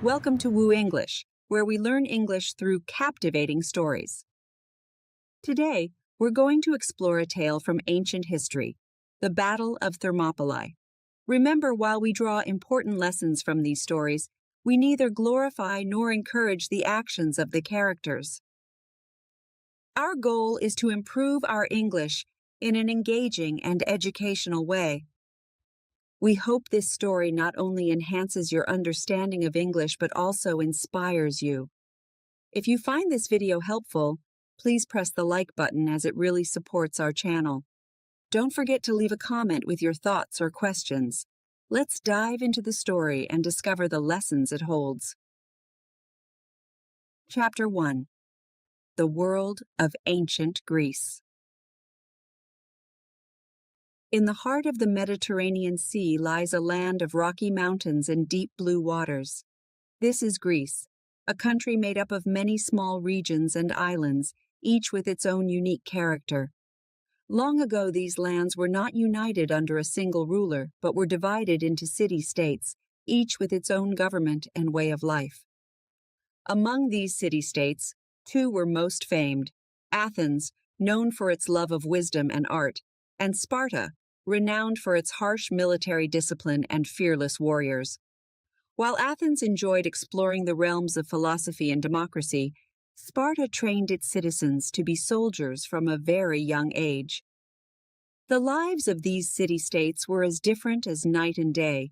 Welcome to Woo English, where we learn English through captivating stories. Today, we're going to explore a tale from ancient history, the Battle of Thermopylae. Remember, while we draw important lessons from these stories, we neither glorify nor encourage the actions of the characters. Our goal is to improve our English in an engaging and educational way. We hope this story not only enhances your understanding of English but also inspires you. If you find this video helpful, please press the like button as it really supports our channel. Don't forget to leave a comment with your thoughts or questions. Let's dive into the story and discover the lessons it holds. Chapter 1. The World of Ancient Greece. In the heart of the Mediterranean Sea lies a land of rocky mountains and deep blue waters. This is Greece, a country made up of many small regions and islands, each with its own unique character. Long ago, these lands were not united under a single ruler, but were divided into city-states, each with its own government and way of life. Among these city-states, two were most famed: Athens, known for its love of wisdom and art, and Sparta, renowned for its harsh military discipline and fearless warriors. While Athens enjoyed exploring the realms of philosophy and democracy, Sparta trained its citizens to be soldiers from a very young age. The lives of these city-states were as different as night and day,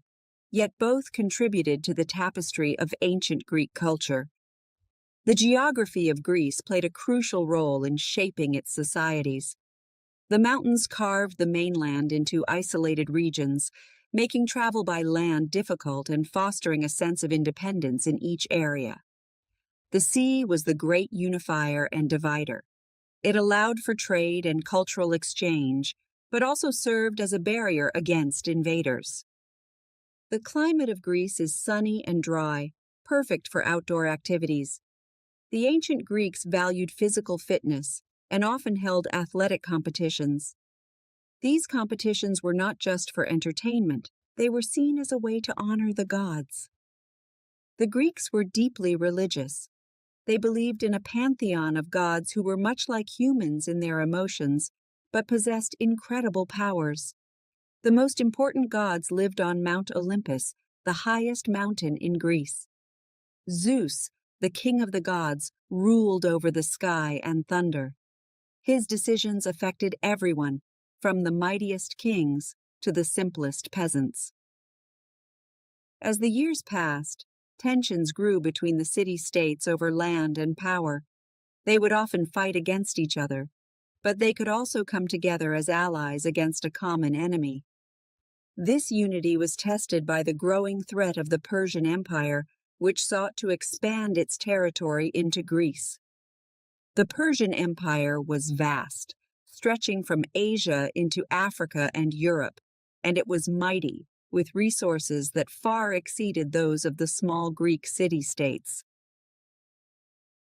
yet both contributed to the tapestry of ancient Greek culture. The geography of Greece played a crucial role in shaping its societies. The mountains carved the mainland into isolated regions, making travel by land difficult and fostering a sense of independence in each area. The sea was the great unifier and divider. It allowed for trade and cultural exchange, but also served as a barrier against invaders. The climate of Greece is sunny and dry, perfect for outdoor activities. The ancient Greeks valued physical fitness and often held athletic competitions. These competitions were not just for entertainment, they were seen as a way to honor the gods. The Greeks were deeply religious. They believed in a pantheon of gods who were much like humans in their emotions, but possessed incredible powers. The most important gods lived on Mount Olympus, the highest mountain in Greece. Zeus, the king of the gods, ruled over the sky and thunder. His decisions affected everyone, from the mightiest kings to the simplest peasants. As the years passed, tensions grew between the city-states over land and power. They would often fight against each other, but they could also come together as allies against a common enemy. This unity was tested by the growing threat of the Persian Empire, which sought to expand its territory into Greece. The Persian Empire was vast, stretching from Asia into Africa and Europe, and it was mighty, with resources that far exceeded those of the small Greek city-states.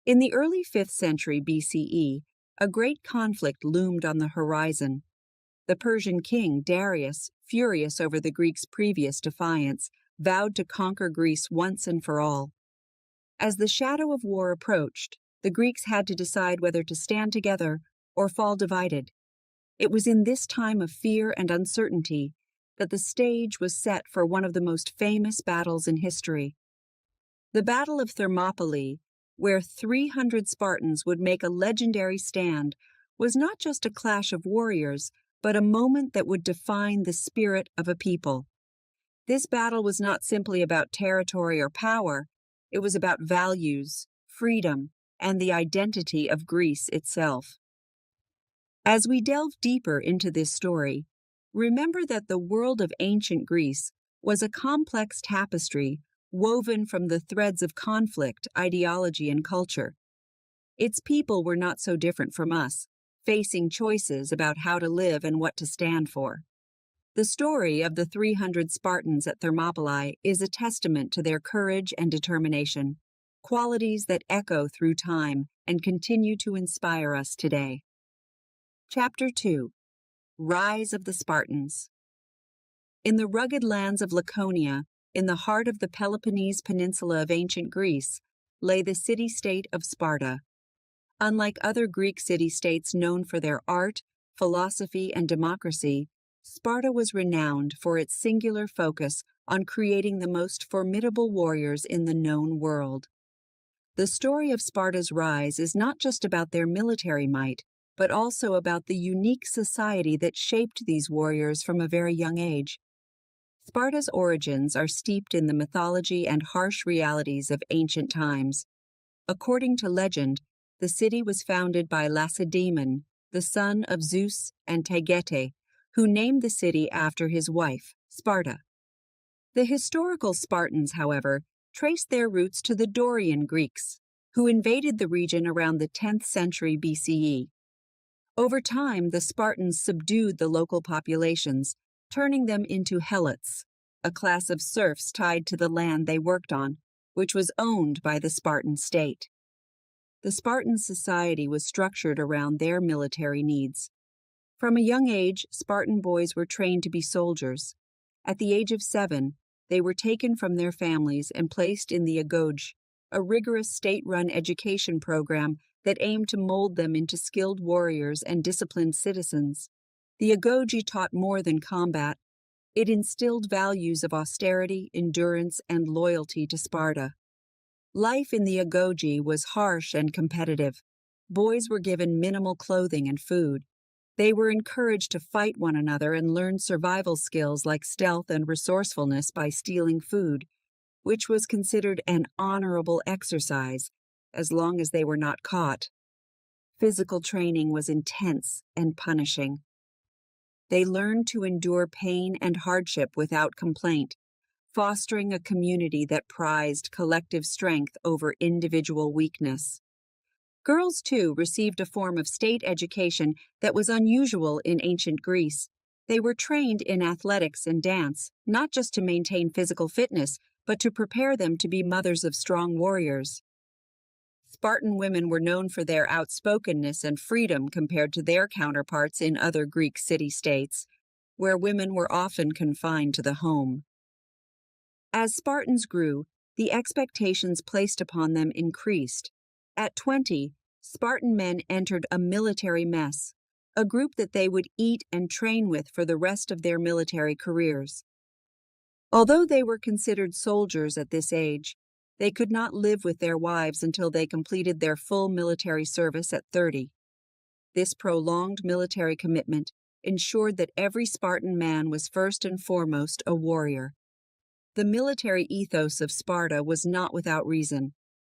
In the early 5th century BCE, a great conflict loomed on the horizon. The Persian king, Darius, furious over the Greeks' previous defiance, vowed to conquer Greece once and for all. As the shadow of war approached, the Greeks had to decide whether to stand together or fall divided. It was in this time of fear and uncertainty that the stage was set for one of the most famous battles in history. The Battle of Thermopylae, where 300 Spartans would make a legendary stand, was not just a clash of warriors, but a moment that would define the spirit of a people. This battle was not simply about territory or power, it was about values, freedom, and the identity of Greece itself. As we delve deeper into this story, remember that the world of ancient Greece was a complex tapestry woven from the threads of conflict, ideology, and culture. Its people were not so different from us, facing choices about how to live and what to stand for. The story of the 300 Spartans at Thermopylae is a testament to their courage and determination, qualities that echo through time and continue to inspire us today. Chapter 2. Rise of the Spartans. In the rugged lands of Laconia, In the heart of the Peloponnese Peninsula of ancient Greece lay the city-state of Sparta. Unlike other Greek city-states known for their art, philosophy, and democracy, Sparta was renowned for its singular focus on creating the most formidable warriors in the known world. The story of Sparta's rise is not just about their military might, but also about the unique society that shaped these warriors from a very young age. Sparta's origins are steeped in the mythology and harsh realities of ancient times. According to legend, the city was founded by Lacedaemon, the son of Zeus and Taygete, who named the city after his wife, Sparta. The historical Spartans, however, trace their roots to the Dorian Greeks, who invaded the region around the 10th century BCE. Over time, the Spartans subdued the local populations, turning them into helots, a class of serfs tied to the land they worked on, which was owned by the Spartan state. The Spartan society was structured around their military needs. From a young age, Spartan boys were trained to be soldiers. At the age of 7, they were taken from their families and placed in the agoge, a rigorous state-run education program that aimed to mold them into skilled warriors and disciplined citizens. The agoge taught more than combat. It instilled values of austerity, endurance, and loyalty to Sparta. Life in the agoge was harsh and competitive. Boys were given minimal clothing and food. They were encouraged to fight one another and learn survival skills like stealth and resourcefulness by stealing food, which was considered an honorable exercise, as long as they were not caught. Physical training was intense and punishing. They learned to endure pain and hardship without complaint, fostering a community that prized collective strength over individual weakness. Girls, too, received a form of state education that was unusual in ancient Greece. They were trained in athletics and dance, not just to maintain physical fitness, but to prepare them to be mothers of strong warriors. Spartan women were known for their outspokenness and freedom compared to their counterparts in other Greek city-states, where women were often confined to the home. As Spartans grew, the expectations placed upon them increased. At 20, Spartan men entered a military mess, a group that they would eat and train with for the rest of their military careers. Although they were considered soldiers at this age, they could not live with their wives until they completed their full military service at 30. This prolonged military commitment ensured that every Spartan man was first and foremost a warrior. The military ethos of Sparta was not without reason.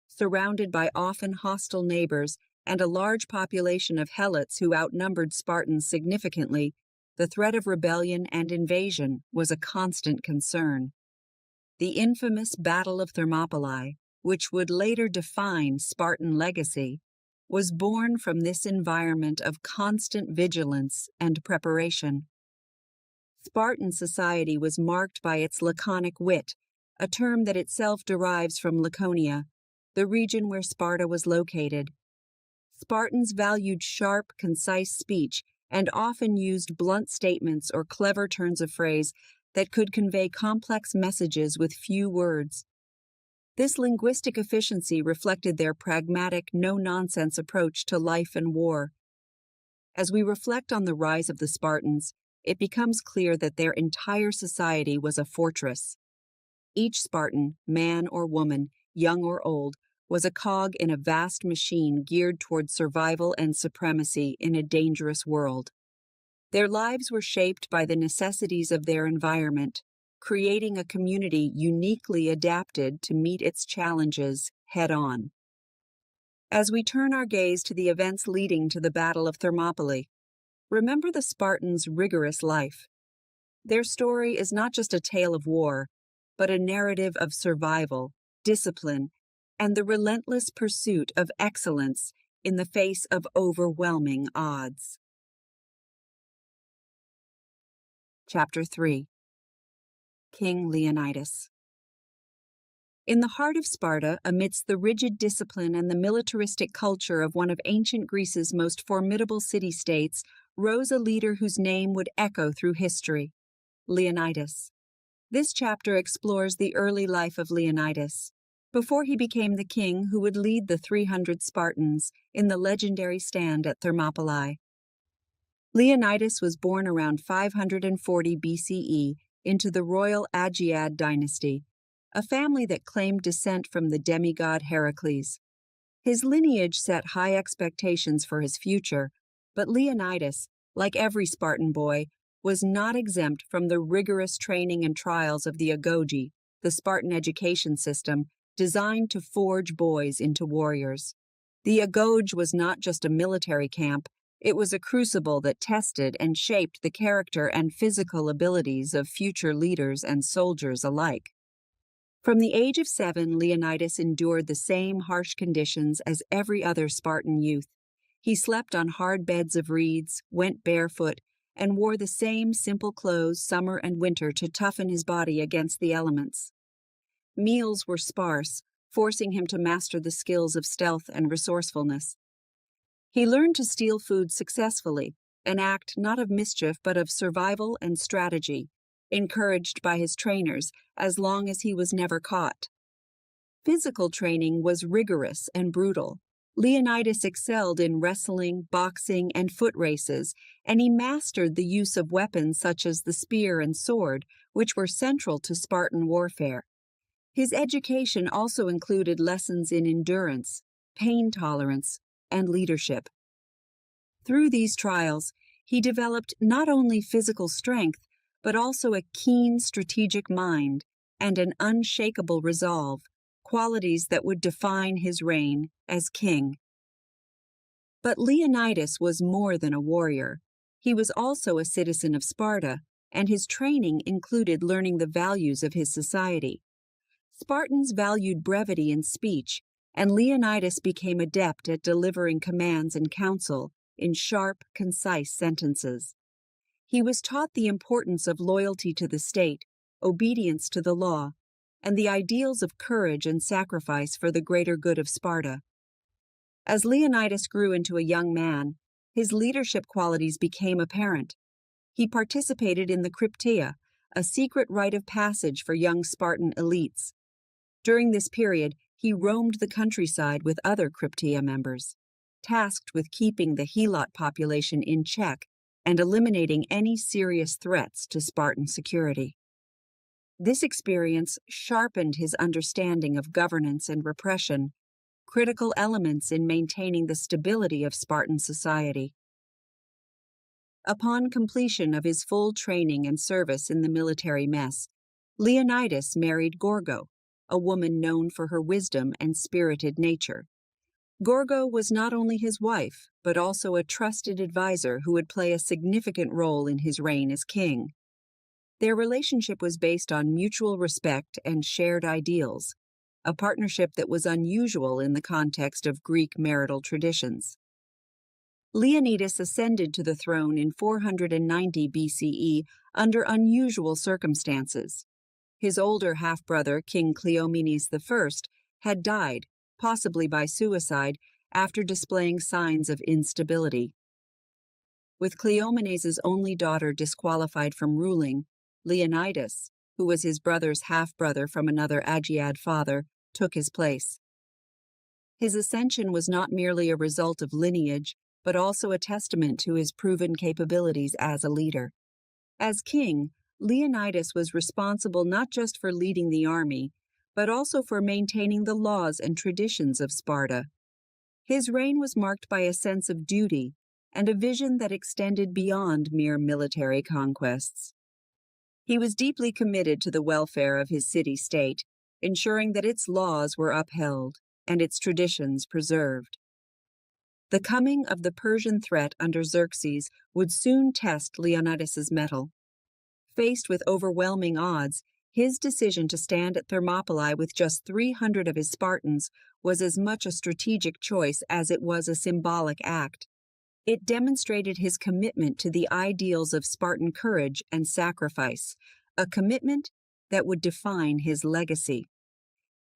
Surrounded by often hostile neighbors and a large population of helots who outnumbered Spartans significantly, the threat of rebellion and invasion was a constant concern. The infamous Battle of Thermopylae, which would later define Spartan legacy, was born from this environment of constant vigilance and preparation. Spartan society was marked by its laconic wit, a term that itself derives from Laconia, the region where Sparta was located. Spartans valued sharp, concise speech and often used blunt statements or clever turns of phrase that could convey complex messages with few words. This linguistic efficiency reflected their pragmatic, no-nonsense approach to life and war. As we reflect on the rise of the Spartans, it becomes clear that their entire society was a fortress. Each Spartan, man or woman, young or old, was a cog in a vast machine geared toward survival and supremacy in a dangerous world. Their lives were shaped by the necessities of their environment, creating a community uniquely adapted to meet its challenges head-on. As we turn our gaze to the events leading to the Battle of Thermopylae, remember the Spartans' rigorous life. Their story is not just a tale of war, but a narrative of survival, discipline, and the relentless pursuit of excellence in the face of overwhelming odds. Chapter 3. King Leonidas. In the heart of Sparta, amidst the rigid discipline and the militaristic culture of one of ancient Greece's most formidable city-states, rose a leader whose name would echo through history, Leonidas. This chapter explores the early life of Leonidas, before he became the king who would lead the 300 Spartans in the legendary stand at Thermopylae. Leonidas was born around 540 BCE into the royal Aegead dynasty, a family that claimed descent from the demigod Heracles. His lineage set high expectations for his future, but Leonidas, like every Spartan boy, was not exempt from the rigorous training and trials of the agoge, the Spartan education system designed to forge boys into warriors. The agoge was not just a military camp, it was a crucible that tested and shaped the character and physical abilities of future leaders and soldiers alike. From the age of 7, Leonidas endured the same harsh conditions as every other Spartan youth. He slept on hard beds of reeds, went barefoot, and wore the same simple clothes summer and winter to toughen his body against the elements. Meals were sparse, forcing him to master the skills of stealth and resourcefulness. He learned to steal food successfully, an act not of mischief but of survival and strategy, encouraged by his trainers as long as he was never caught. Physical training was rigorous and brutal. Leonidas excelled in wrestling, boxing, and foot races, and he mastered the use of weapons such as the spear and sword, which were central to Spartan warfare. His education also included lessons in endurance, pain tolerance, and leadership. Through these trials, he developed not only physical strength, but also a keen strategic mind and an unshakable resolve, qualities that would define his reign as king. But Leonidas was more than a warrior. He was also a citizen of Sparta, and his training included learning the values of his society. Spartans valued brevity in speech, and Leonidas became adept at delivering commands and counsel in sharp, concise sentences. He was taught the importance of loyalty to the state, obedience to the law, and the ideals of courage and sacrifice for the greater good of Sparta. As Leonidas grew into a young man, his leadership qualities became apparent. He participated in the Crypteia, a secret rite of passage for young Spartan elites. During this period, he roamed the countryside with other Crypteia members, tasked with keeping the Helot population in check and eliminating any serious threats to Spartan security. This experience sharpened his understanding of governance and repression, critical elements in maintaining the stability of Spartan society. Upon completion of his full training and service in the military mess, Leonidas married Gorgo, a woman known for her wisdom and spirited nature. Gorgo was not only his wife, but also a trusted advisor who would play a significant role in his reign as king. Their relationship was based on mutual respect and shared ideals, a partnership that was unusual in the context of Greek marital traditions. Leonidas ascended to the throne in 490 BCE under unusual circumstances. His older half-brother, King Cleomenes I, had died, possibly by suicide, after displaying signs of instability. With Cleomenes' only daughter disqualified from ruling, Leonidas, who was his brother's half-brother from another Aegead father, took his place. His ascension was not merely a result of lineage, but also a testament to his proven capabilities as a leader. As king, Leonidas was responsible not just for leading the army, but also for maintaining the laws and traditions of Sparta. His reign was marked by a sense of duty and a vision that extended beyond mere military conquests. He was deeply committed to the welfare of his city-state, ensuring that its laws were upheld and its traditions preserved. The coming of the Persian threat under Xerxes would soon test Leonidas's mettle. Faced with overwhelming odds, his decision to stand at Thermopylae with just 300 of his Spartans was as much a strategic choice as it was a symbolic act. It demonstrated his commitment to the ideals of Spartan courage and sacrifice, a commitment that would define his legacy.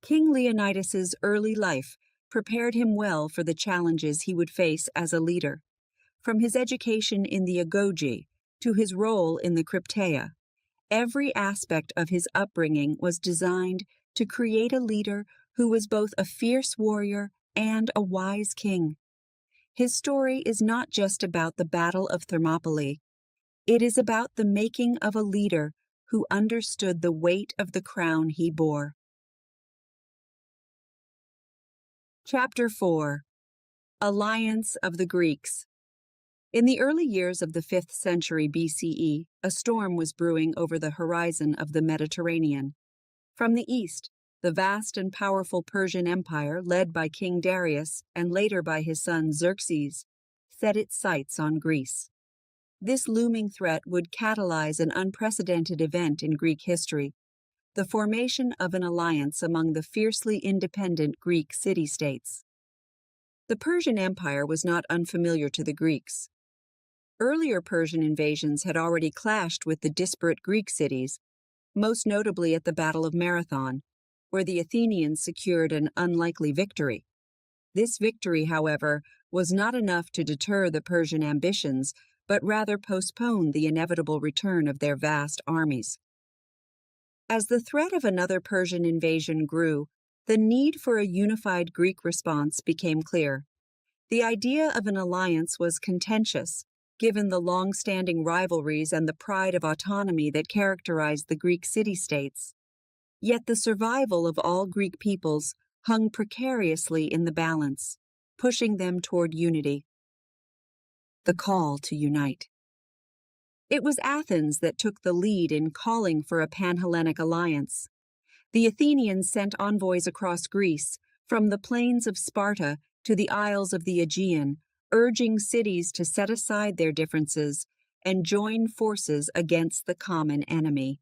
King Leonidas's early life prepared him well for the challenges he would face as a leader. From his education in the agoge to his role in the Crypteia, Every aspect of his upbringing was designed to create a leader who was both a fierce warrior and a wise king. His story is not just about the Battle of Thermopylae. It is about the making of a leader who understood the weight of the crown he bore. Chapter 4. Alliance of the Greeks. In the early years of the 5th century BCE, a storm was brewing over the horizon of the Mediterranean. From the east, the vast and powerful Persian Empire, led by King Darius and later by his son Xerxes, set its sights on Greece. This looming threat would catalyze an unprecedented event in Greek history, the formation of an alliance among the fiercely independent Greek city-states. The Persian Empire was not unfamiliar to the Greeks. Earlier Persian invasions had already clashed with the disparate Greek cities, most notably at the Battle of Marathon, where the Athenians secured an unlikely victory. This victory, however, was not enough to deter the Persian ambitions, but rather postponed the inevitable return of their vast armies. As the threat of another Persian invasion grew, the need for a unified Greek response became clear. The idea of an alliance was contentious, given the long-standing rivalries and the pride of autonomy that characterized the Greek city-states. Yet the survival of all Greek peoples hung precariously in the balance, pushing them toward unity. The call to unite. It was Athens that took the lead in calling for a pan-Hellenic alliance. The Athenians sent envoys across Greece, from the plains of Sparta to the isles of the Aegean, urging cities to set aside their differences and join forces against the common enemy.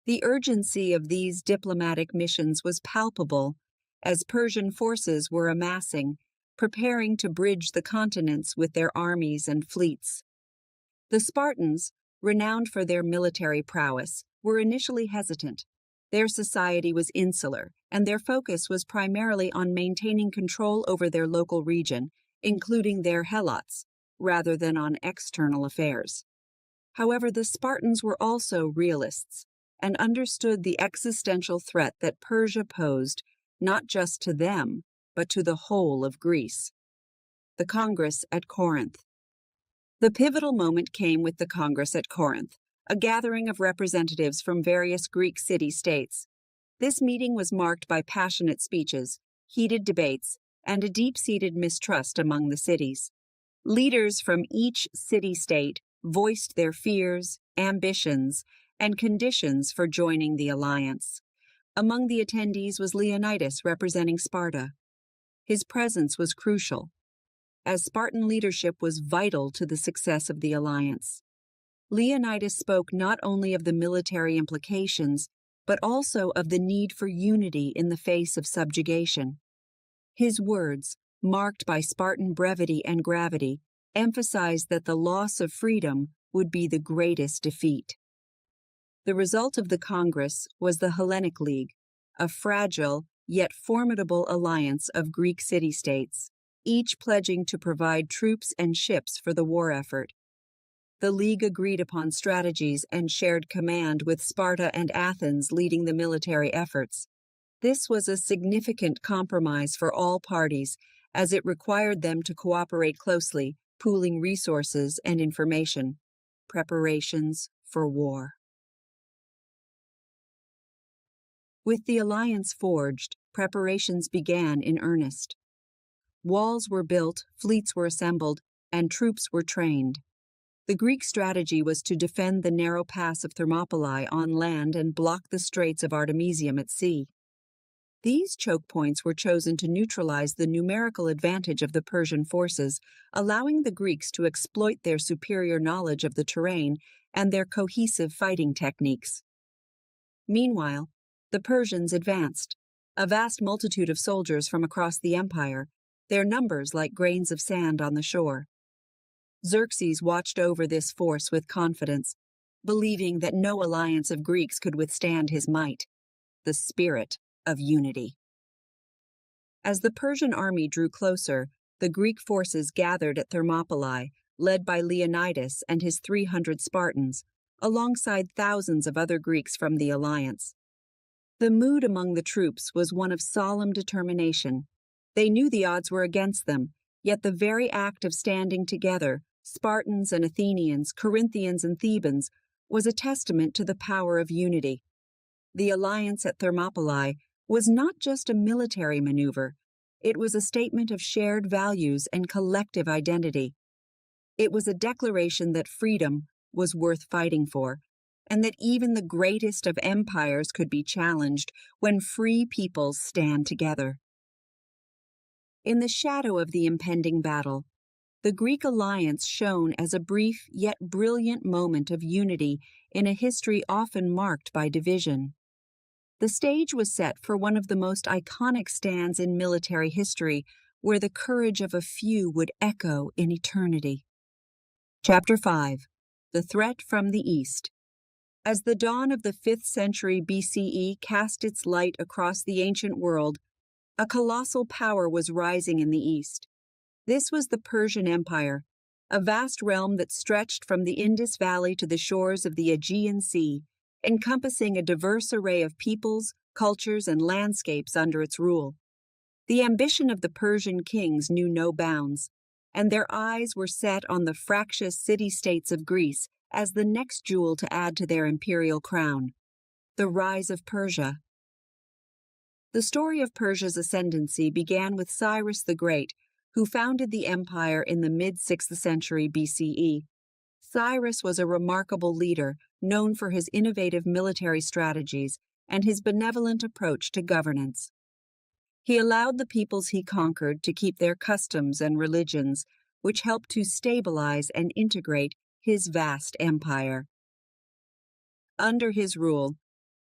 The urgency of these diplomatic missions was palpable, as Persian forces were amassing, preparing to bridge the continents with their armies and fleets. The Spartans, renowned for their military prowess, were initially hesitant. Their society was insular, and their focus was primarily on maintaining control over their local region, including their helots, rather than on external affairs. However, the Spartans were also realists and understood the existential threat that Persia posed, not just to them, but to the whole of Greece. The Congress at Corinth. The pivotal moment came with the Congress at Corinth, a gathering of representatives from various Greek city-states. This meeting was marked by passionate speeches, heated debates, and a deep-seated mistrust among the cities. Leaders from each city-state voiced their fears, ambitions, and conditions for joining the alliance. Among the attendees was Leonidas representing Sparta. His presence was crucial, as Spartan leadership was vital to the success of the alliance. Leonidas spoke not only of the military implications, but also of the need for unity in the face of subjugation. His words, marked by Spartan brevity and gravity, emphasized that the loss of freedom would be the greatest defeat. The result of the Congress was the Hellenic League, a fragile yet formidable alliance of Greek city-states, each pledging to provide troops and ships for the war effort. The League agreed upon strategies and shared command, with Sparta and Athens leading the military efforts. This was a significant compromise for all parties, as it required them to cooperate closely, pooling resources and information. Preparations for war. With the alliance forged, preparations began in earnest. Walls were built, fleets were assembled, and troops were trained. The Greek strategy was to defend the narrow pass of Thermopylae on land and block the straits of Artemisium at sea. These choke points were chosen to neutralize the numerical advantage of the Persian forces, allowing the Greeks to exploit their superior knowledge of the terrain and their cohesive fighting techniques. Meanwhile, the Persians advanced, a vast multitude of soldiers from across the empire, their numbers like grains of sand on the shore. Xerxes watched over this force with confidence, believing that no alliance of Greeks could withstand his might, the spirit of unity. As the Persian army drew closer, the Greek forces gathered at Thermopylae, led by Leonidas and his 300 Spartans, alongside thousands of other Greeks from the alliance. The mood among the troops was one of solemn determination. They knew the odds were against them, yet the very act of standing together, Spartans and Athenians, Corinthians and Thebans, was a testament to the power of unity. The alliance at Thermopylae was not just a military maneuver, it was a statement of shared values and collective identity. It was a declaration that freedom was worth fighting for, and that even the greatest of empires could be challenged when free peoples stand together. In the shadow of the impending battle, the Greek alliance shone as a brief yet brilliant moment of unity in a history often marked by division. The stage was set for one of the most iconic stands in military history, where the courage of a few would echo in eternity. Chapter 5. The Threat from the East. As the dawn of the 5th century BCE cast its light across the ancient world, a colossal power was rising in the east. This was the Persian Empire, a vast realm that stretched from the Indus Valley to the shores of the Aegean Sea, encompassing a diverse array of peoples, cultures, and landscapes under its rule. The ambition of the Persian kings knew no bounds, and their eyes were set on the fractious city-states of Greece as the next jewel to add to their imperial crown. The rise of Persia. The story of Persia's ascendancy began with Cyrus the Great, who founded the empire in the mid-6th century BCE. Cyrus was a remarkable leader, known for his innovative military strategies and his benevolent approach to governance. He allowed the peoples he conquered to keep their customs and religions, which helped to stabilize and integrate his vast empire. Under his rule,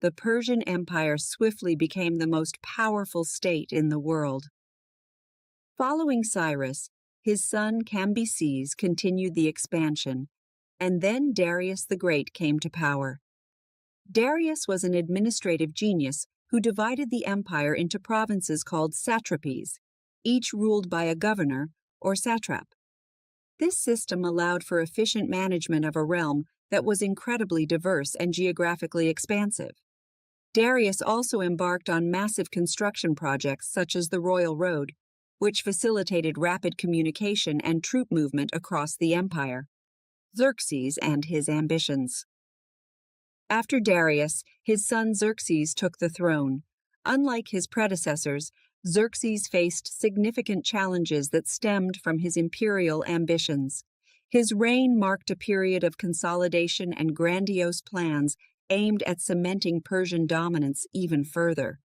the Persian Empire swiftly became the most powerful state in the world. Following Cyrus, his son Cambyses continued the expansion, and then Darius the Great came to power. Darius was an administrative genius who divided the empire into provinces called satrapies, each ruled by a governor or satrap. This system allowed for efficient management of a realm that was incredibly diverse and geographically expansive. Darius also embarked on massive construction projects such as the Royal Road, which facilitated rapid communication and troop movement across the empire. Xerxes and his ambitions. After Darius, his son Xerxes took the throne. Unlike his predecessors, Xerxes faced significant challenges that stemmed from his imperial ambitions. His reign marked a period of consolidation and grandiose plans aimed at cementing Persian dominance even further.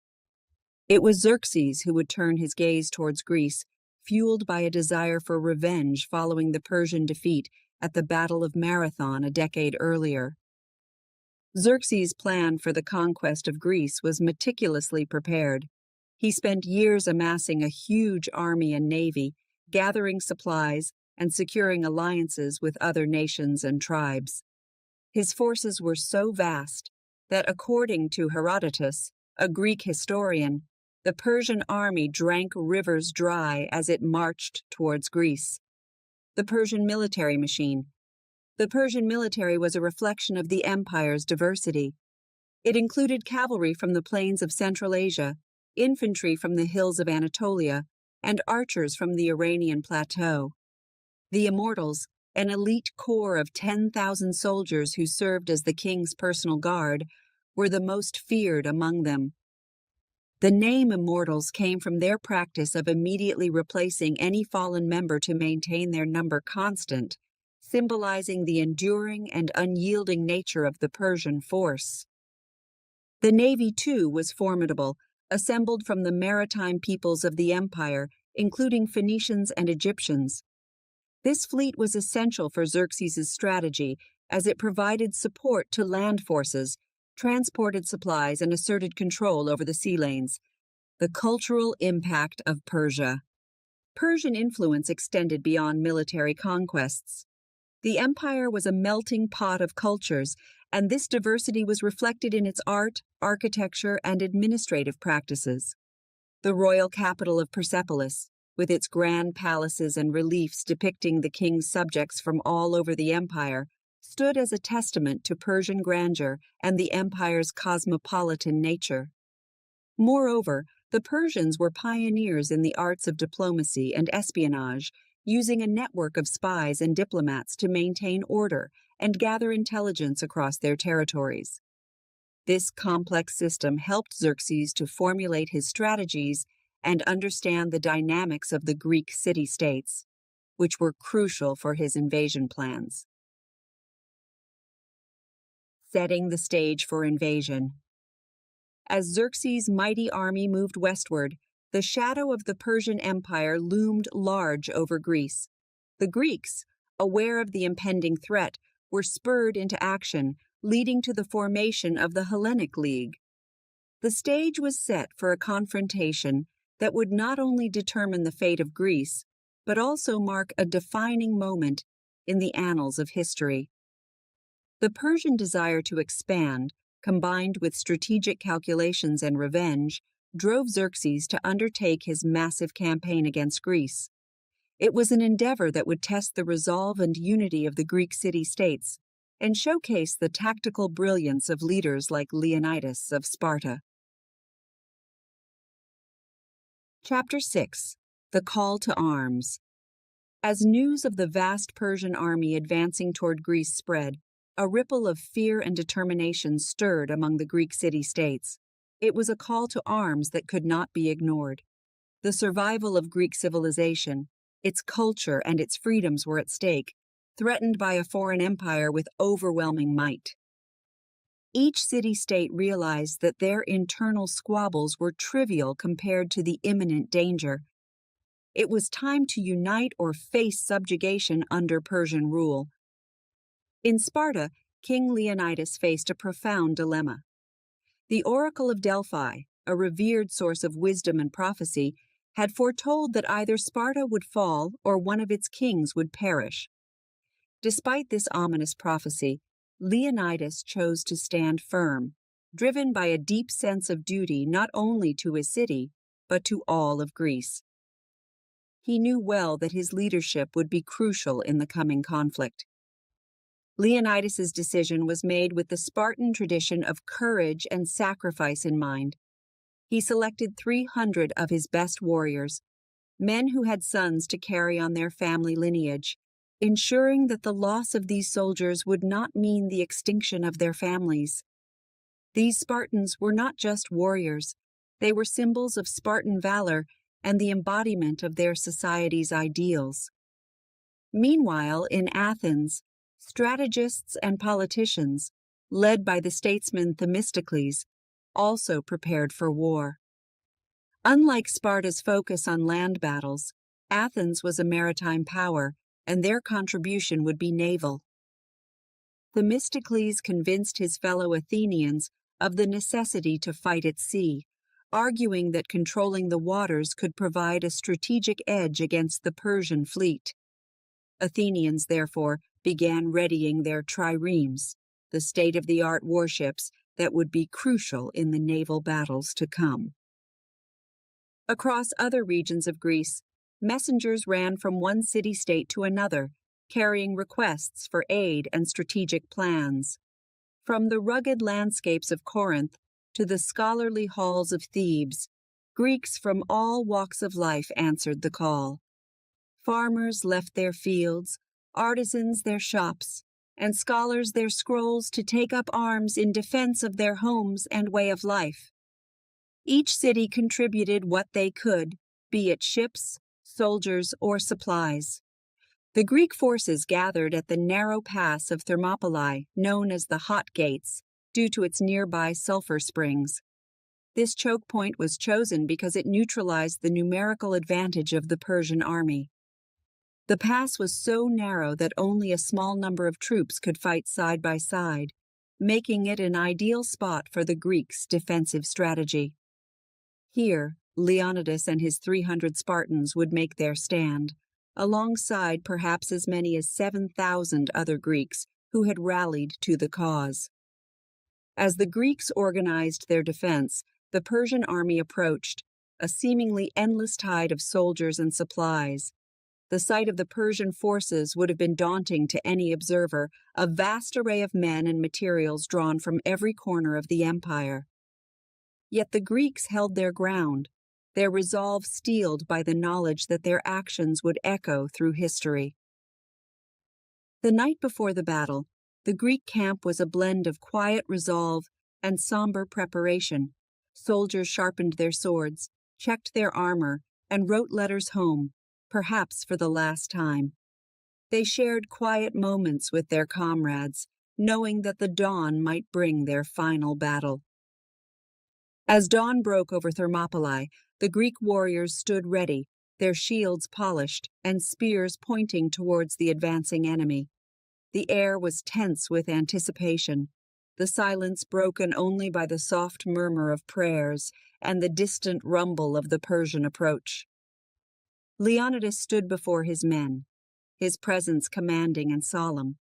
It was Xerxes who would turn his gaze towards Greece, fueled by a desire for revenge following the Persian defeat at the Battle of Marathon a decade earlier. Xerxes' plan for the conquest of Greece was meticulously prepared. He spent years amassing a huge army and navy, gathering supplies, and securing alliances with other nations and tribes. His forces were so vast that, according to Herodotus, a Greek historian, the Persian army drank rivers dry as it marched towards Greece. The Persian military machine. The Persian military was a reflection of the empire's diversity. It included cavalry from the plains of Central Asia, infantry from the hills of Anatolia, and archers from the Iranian plateau. The Immortals, an elite corps of 10,000 soldiers who served as the king's personal guard, were the most feared among them. The name Immortals came from their practice of immediately replacing any fallen member to maintain their number constant, symbolizing the enduring and unyielding nature of the Persian force. The navy, too, was formidable, assembled from the maritime peoples of the empire, including Phoenicians and Egyptians. This fleet was essential for Xerxes' strategy, as it provided support to land forces, transported supplies, and asserted control over the sea lanes. The cultural impact of Persia. Persian influence extended beyond military conquests. The empire was a melting pot of cultures, and this diversity was reflected in its art, architecture, and administrative practices. The royal capital of Persepolis, with its grand palaces and reliefs depicting the king's subjects from all over the empire, stood as a testament to Persian grandeur and the empire's cosmopolitan nature. Moreover, the Persians were pioneers in the arts of diplomacy and espionage, using a network of spies and diplomats to maintain order and gather intelligence across their territories. This complex system helped Xerxes to formulate his strategies and understand the dynamics of the Greek city-states, which were crucial for his invasion plans. Setting the stage for invasion. As Xerxes' mighty army moved westward, the shadow of the Persian Empire loomed large over Greece. The Greeks, aware of the impending threat, were spurred into action, leading to the formation of the Hellenic League. The stage was set for a confrontation that would not only determine the fate of Greece, but also mark a defining moment in the annals of history. The Persian desire to expand, combined with strategic calculations and revenge, drove Xerxes to undertake his massive campaign against Greece. It was an endeavor that would test the resolve and unity of the Greek city-states and showcase the tactical brilliance of leaders like Leonidas of Sparta. Chapter 6. The Call to Arms. As news of the vast Persian army advancing toward Greece spread, a ripple of fear and determination stirred among the Greek city-states. It was a call to arms that could not be ignored. The survival of Greek civilization, its culture and its freedoms were at stake, threatened by a foreign empire with overwhelming might. Each city-state realized that their internal squabbles were trivial compared to the imminent danger. It was time to unite or face subjugation under Persian rule. In Sparta, King Leonidas faced a profound dilemma. The Oracle of Delphi, a revered source of wisdom and prophecy, had foretold that either Sparta would fall or one of its kings would perish. Despite this ominous prophecy, Leonidas chose to stand firm, driven by a deep sense of duty not only to his city, but to all of Greece. He knew well that his leadership would be crucial in the coming conflict. Leonidas's decision was made with the Spartan tradition of courage and sacrifice in mind. He selected 300 of his best warriors, men who had sons to carry on their family lineage, ensuring that the loss of these soldiers would not mean the extinction of their families. These Spartans were not just warriors, they were symbols of Spartan valor and the embodiment of their society's ideals. Meanwhile, in Athens, strategists and politicians, led by the statesman Themistocles, also prepared for war. Unlike Sparta's focus on land battles, Athens was a maritime power, and their contribution would be naval. Themistocles convinced his fellow Athenians of the necessity to fight at sea, arguing that controlling the waters could provide a strategic edge against the Persian fleet. Athenians, therefore, began readying their triremes, the state-of-the-art warships that would be crucial in the naval battles to come. Across other regions of Greece, messengers ran from one city-state to another, carrying requests for aid and strategic plans. From the rugged landscapes of Corinth to the scholarly halls of Thebes, Greeks from all walks of life answered the call. Farmers left their fields, artisans their shops, and scholars their scrolls to take up arms in defense of their homes and way of life. Each city contributed what they could, be it ships, soldiers, or supplies. The Greek forces gathered at the narrow pass of Thermopylae, known as the Hot Gates, due to its nearby sulfur springs. This choke point was chosen because it neutralized the numerical advantage of the Persian army. The pass was so narrow that only a small number of troops could fight side by side, making it an ideal spot for the Greeks' defensive strategy. Here, Leonidas and his 300 Spartans would make their stand, alongside perhaps as many as 7,000 other Greeks who had rallied to the cause. As the Greeks organized their defense, the Persian army approached, a seemingly endless tide of soldiers and supplies. The sight of the Persian forces would have been daunting to any observer, a vast array of men and materials drawn from every corner of the empire. Yet the Greeks held their ground, their resolve steeled by the knowledge that their actions would echo through history. The night before the battle, the Greek camp was a blend of quiet resolve and somber preparation. Soldiers sharpened their swords, checked their armor, and wrote letters home, perhaps for the last time. They shared quiet moments with their comrades, knowing that the dawn might bring their final battle. As dawn broke over Thermopylae, the Greek warriors stood ready, their shields polished and spears pointing towards the advancing enemy. The air was tense with anticipation, the silence broken only by the soft murmur of prayers and the distant rumble of the Persian approach. Leonidas stood before his men, his presence commanding and solemn.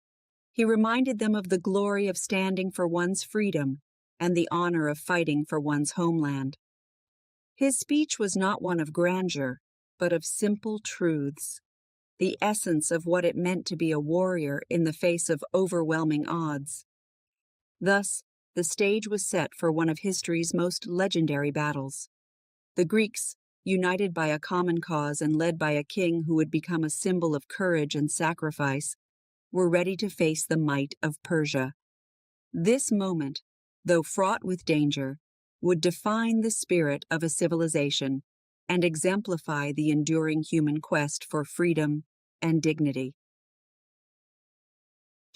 He reminded them of the glory of standing for one's freedom and the honor of fighting for one's homeland. His speech was not one of grandeur, but of simple truths, the essence of what it meant to be a warrior in the face of overwhelming odds. Thus, the stage was set for one of history's most legendary battles. The Greeks, united by a common cause and led by a king who would become a symbol of courage and sacrifice, were ready to face the might of Persia. This moment, though fraught with danger, would define the spirit of a civilization and exemplify the enduring human quest for freedom and dignity.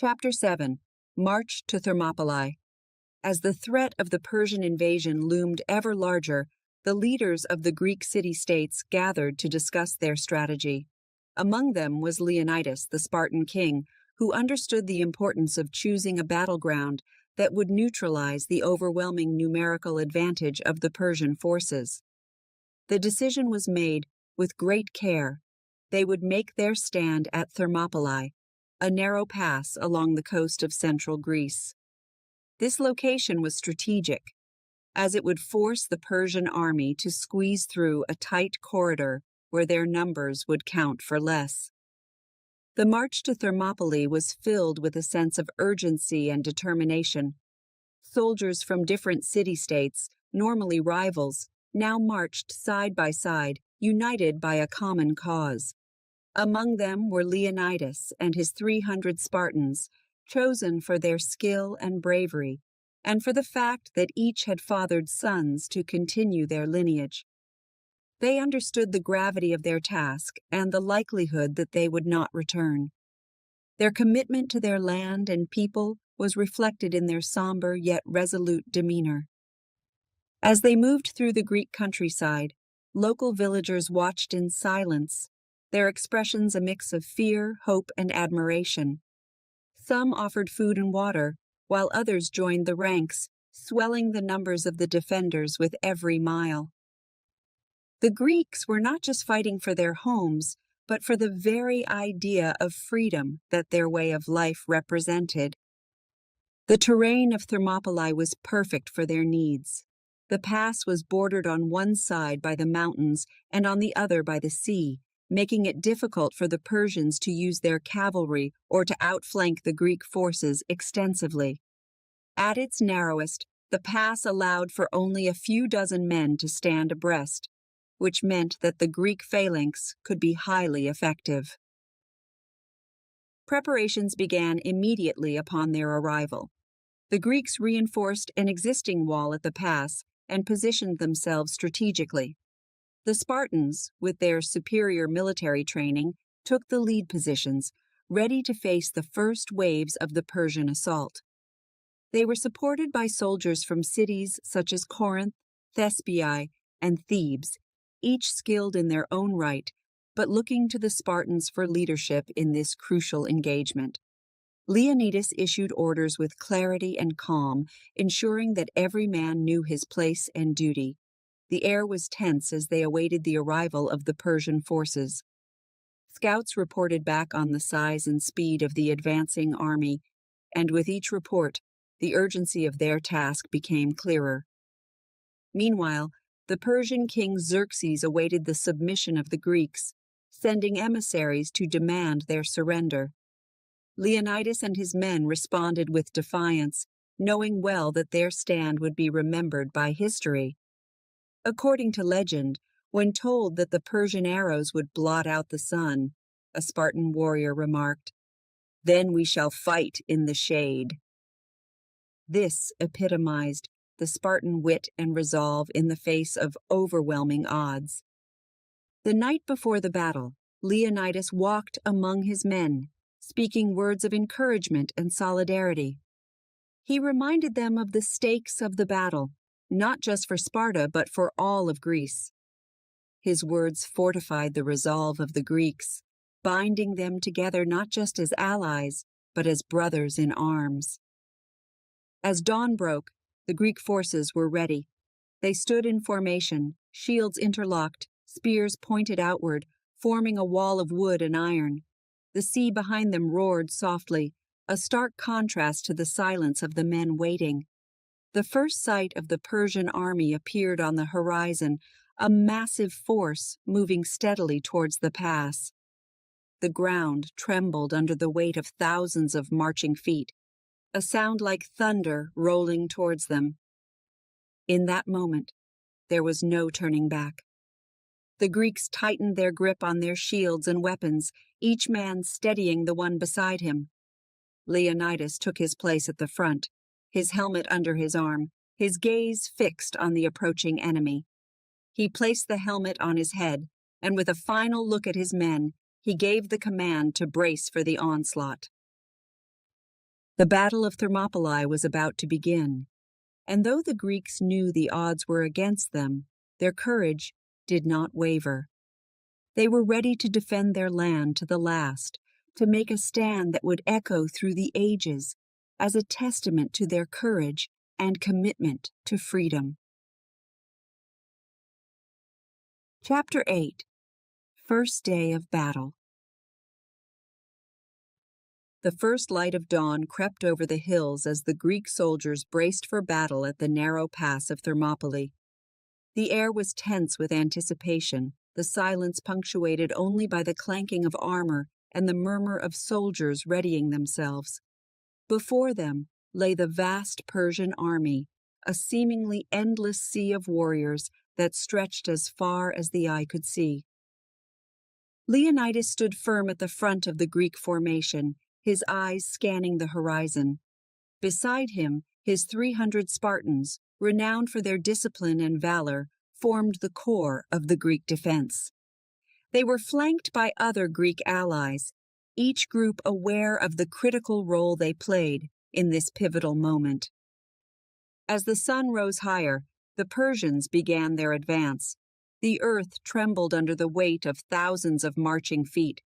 Chapter 7. March to Thermopylae. As the threat of the Persian invasion loomed ever larger, the leaders of the Greek city-states gathered to discuss their strategy. Among them was Leonidas, the Spartan king, who understood the importance of choosing a battleground that would neutralize the overwhelming numerical advantage of the Persian forces. The decision was made with great care. They would make their stand at Thermopylae, a narrow pass along the coast of central Greece. This location was strategic, as it would force the Persian army to squeeze through a tight corridor where their numbers would count for less. The march to Thermopylae was filled with a sense of urgency and determination. Soldiers from different city-states, normally rivals, now marched side by side, united by a common cause. Among them were Leonidas and his 300 Spartans, chosen for their skill and bravery, and for the fact that each had fathered sons to continue their lineage. They understood the gravity of their task and the likelihood that they would not return. Their commitment to their land and people was reflected in their somber yet resolute demeanor. As they moved through the Greek countryside, local villagers watched in silence, their expressions a mix of fear, hope, and admiration. Some offered food and water, while others joined the ranks, swelling the numbers of the defenders with every mile. The Greeks were not just fighting for their homes, but for the very idea of freedom that their way of life represented. The terrain of Thermopylae was perfect for their needs. The pass was bordered on one side by the mountains and on the other by the sea, making it difficult for the Persians to use their cavalry or to outflank the Greek forces extensively. At its narrowest, the pass allowed for only a few dozen men to stand abreast, which meant that the Greek phalanx could be highly effective. Preparations began immediately upon their arrival. The Greeks reinforced an existing wall at the pass and positioned themselves strategically. The Spartans, with their superior military training, took the lead positions, ready to face the first waves of the Persian assault. They were supported by soldiers from cities such as Corinth, Thespiae, and Thebes, each skilled in their own right, but looking to the Spartans for leadership in this crucial engagement. Leonidas issued orders with clarity and calm, ensuring that every man knew his place and duty. The air was tense as they awaited the arrival of the Persian forces. Scouts reported back on the size and speed of the advancing army, and with each report, the urgency of their task became clearer. Meanwhile, the Persian king Xerxes awaited the submission of the Greeks, sending emissaries to demand their surrender. Leonidas and his men responded with defiance, knowing well that their stand would be remembered by history. According to legend, when told that the Persian arrows would blot out the sun, a Spartan warrior remarked, "Then we shall fight in the shade." This epitomized the Spartan wit and resolve in the face of overwhelming odds. The night before the battle, Leonidas walked among his men, speaking words of encouragement and solidarity. He reminded them of the stakes of the battle, not just for Sparta, but for all of Greece. His words fortified the resolve of the Greeks, binding them together not just as allies, but as brothers in arms. As dawn broke, the Greek forces were ready. They stood in formation, shields interlocked, spears pointed outward, forming a wall of wood and iron. The sea behind them roared softly, a stark contrast to the silence of the men waiting. The first sight of the Persian army appeared on the horizon, a massive force moving steadily towards the pass. The ground trembled under the weight of thousands of marching feet, a sound like thunder rolling towards them. In that moment, there was no turning back. The Greeks tightened their grip on their shields and weapons, each man steadying the one beside him. Leonidas took his place at the front, his helmet under his arm, his gaze fixed on the approaching enemy. He placed the helmet on his head, and with a final look at his men, he gave the command to brace for the onslaught. The Battle of Thermopylae was about to begin, and though the Greeks knew the odds were against them, their courage did not waver. They were ready to defend their land to the last, to make a stand that would echo through the ages as a testament to their courage and commitment to freedom. Chapter 8. First Day of Battle. The first light of dawn crept over the hills as the Greek soldiers braced for battle at the narrow pass of Thermopylae. The air was tense with anticipation, the silence punctuated only by the clanking of armor and the murmur of soldiers readying themselves. Before them lay the vast Persian army, a seemingly endless sea of warriors that stretched as far as the eye could see. Leonidas stood firm at the front of the Greek formation, his eyes scanning the horizon. Beside him, his 300 Spartans, renowned for their discipline and valor, formed the core of the Greek defense. They were flanked by other Greek allies, each group aware of the critical role they played in this pivotal moment. As the sun rose higher, the Persians began their advance. The earth trembled under the weight of thousands of marching feet.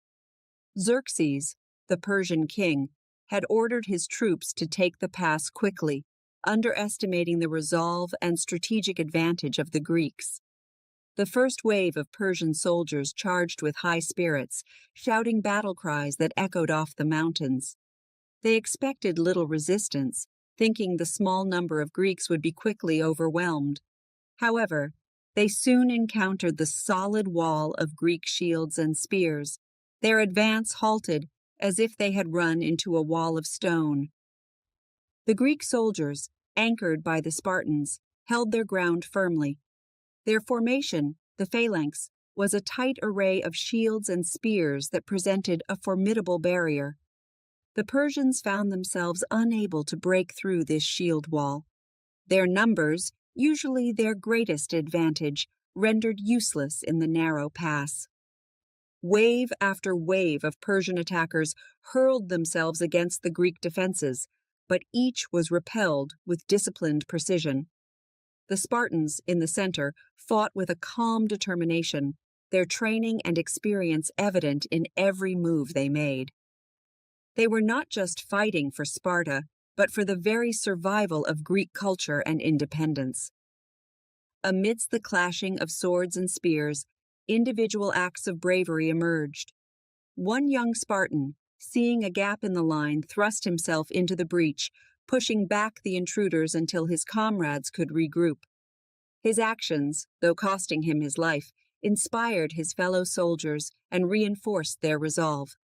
Xerxes, the Persian king, had ordered his troops to take the pass quickly, underestimating the resolve and strategic advantage of the Greeks. The first wave of Persian soldiers charged with high spirits, shouting battle cries that echoed off the mountains. They expected little resistance, thinking the small number of Greeks would be quickly overwhelmed. However, they soon encountered the solid wall of Greek shields and spears. Their advance halted as if they had run into a wall of stone. The Greek soldiers, anchored by the Spartans, held their ground firmly. Their formation, the phalanx, was a tight array of shields and spears that presented a formidable barrier. The Persians found themselves unable to break through this shield wall. Their numbers, usually their greatest advantage, rendered useless in the narrow pass. Wave after wave of Persian attackers hurled themselves against the Greek defenses, but each was repelled with disciplined precision. The Spartans, in the center, fought with a calm determination, their training and experience evident in every move they made. They were not just fighting for Sparta, but for the very survival of Greek culture and independence. Amidst the clashing of swords and spears, individual acts of bravery emerged. One young Spartan, seeing a gap in the line, thrust himself into the breach, pushing back the intruders until his comrades could regroup. His actions, though costing him his life, inspired his fellow soldiers and reinforced their resolve.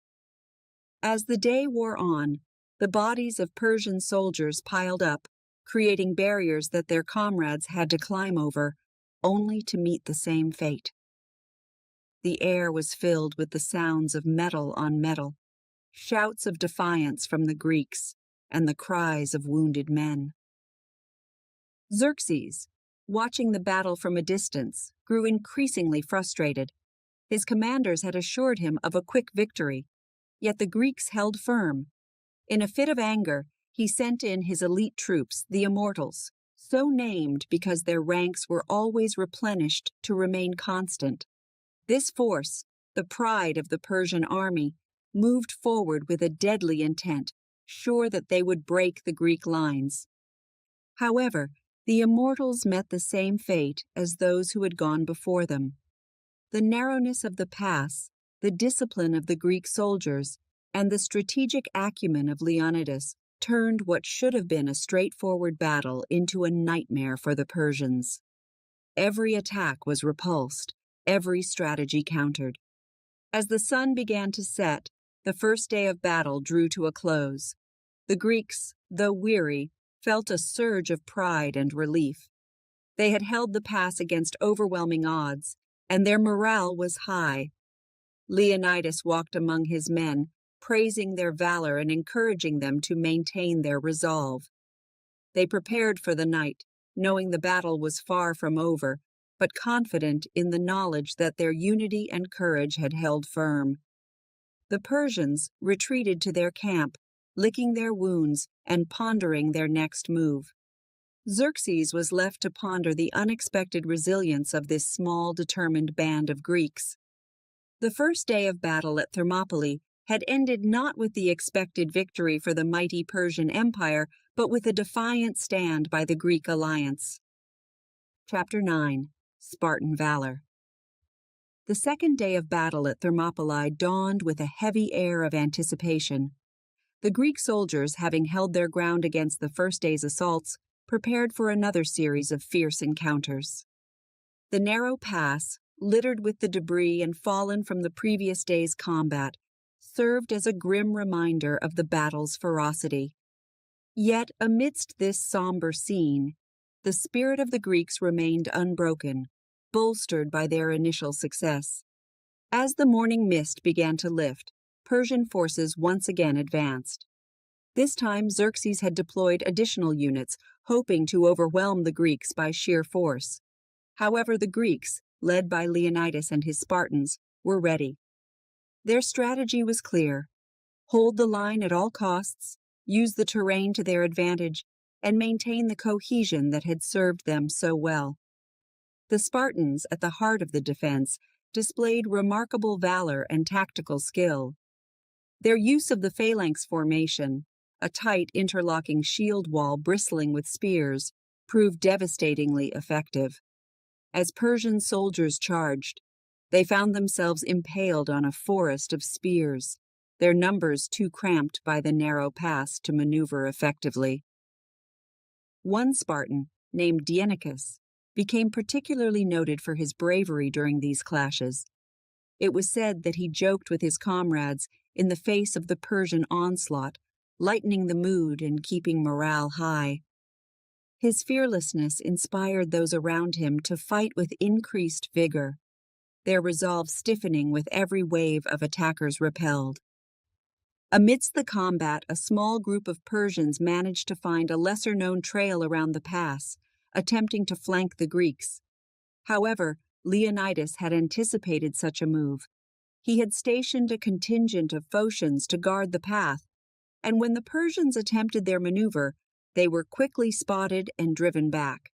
As the day wore on, the bodies of Persian soldiers piled up, creating barriers that their comrades had to climb over, only to meet the same fate. The air was filled with the sounds of metal on metal, shouts of defiance from the Greeks, and the cries of wounded men. Xerxes, watching the battle from a distance, grew increasingly frustrated. His commanders had assured him of a quick victory, yet the Greeks held firm. In a fit of anger, he sent in his elite troops, the Immortals, so named because their ranks were always replenished to remain constant. This force, the pride of the Persian army, moved forward with a deadly intent, sure that they would break the Greek lines. However, the Immortals met the same fate as those who had gone before them. The narrowness of the pass, the discipline of the Greek soldiers, and the strategic acumen of Leonidas turned what should have been a straightforward battle into a nightmare for the Persians. Every attack was repulsed, every strategy countered. As the sun began to set, the first day of battle drew to a close. The Greeks, though weary, felt a surge of pride and relief. They had held the pass against overwhelming odds, and their morale was high. Leonidas walked among his men, praising their valor and encouraging them to maintain their resolve. They prepared for the night, knowing the battle was far from over, but confident in the knowledge that their unity and courage had held firm. The Persians retreated to their camp, licking their wounds and pondering their next move. Xerxes was left to ponder the unexpected resilience of this small, determined band of Greeks. The first day of battle at Thermopylae had ended not with the expected victory for the mighty Persian Empire, but with a defiant stand by the Greek alliance. Chapter 9. Spartan Valor. The second day of battle at Thermopylae dawned with a heavy air of anticipation. The Greek soldiers, having held their ground against the first day's assaults, prepared for another series of fierce encounters. The narrow pass, littered with the debris and fallen from the previous day's combat, served as a grim reminder of the battle's ferocity. Yet, amidst this somber scene, the spirit of the Greeks remained unbroken, bolstered by their initial success. As the morning mist began to lift, Persian forces once again advanced. This time, Xerxes had deployed additional units, hoping to overwhelm the Greeks by sheer force. However, the Greeks, led by Leonidas and his Spartans, were ready. Their strategy was clear: hold the line at all costs, use the terrain to their advantage, and maintain the cohesion that had served them so well. The Spartans, at the heart of the defense, displayed remarkable valor and tactical skill. Their use of the phalanx formation, a tight interlocking shield wall bristling with spears, proved devastatingly effective. As Persian soldiers charged, they found themselves impaled on a forest of spears, their numbers too cramped by the narrow pass to maneuver effectively. One Spartan, named Dienicus, became particularly noted for his bravery during these clashes. It was said that he joked with his comrades in the face of the Persian onslaught, lightening the mood and keeping morale high. His fearlessness inspired those around him to fight with increased vigor, their resolve stiffening with every wave of attackers repelled. Amidst the combat, a small group of Persians managed to find a lesser-known trail around the pass, attempting to flank the Greeks. However, Leonidas had anticipated such a move. He had stationed a contingent of Phocians to guard the path, and when the Persians attempted their maneuver, they were quickly spotted and driven back.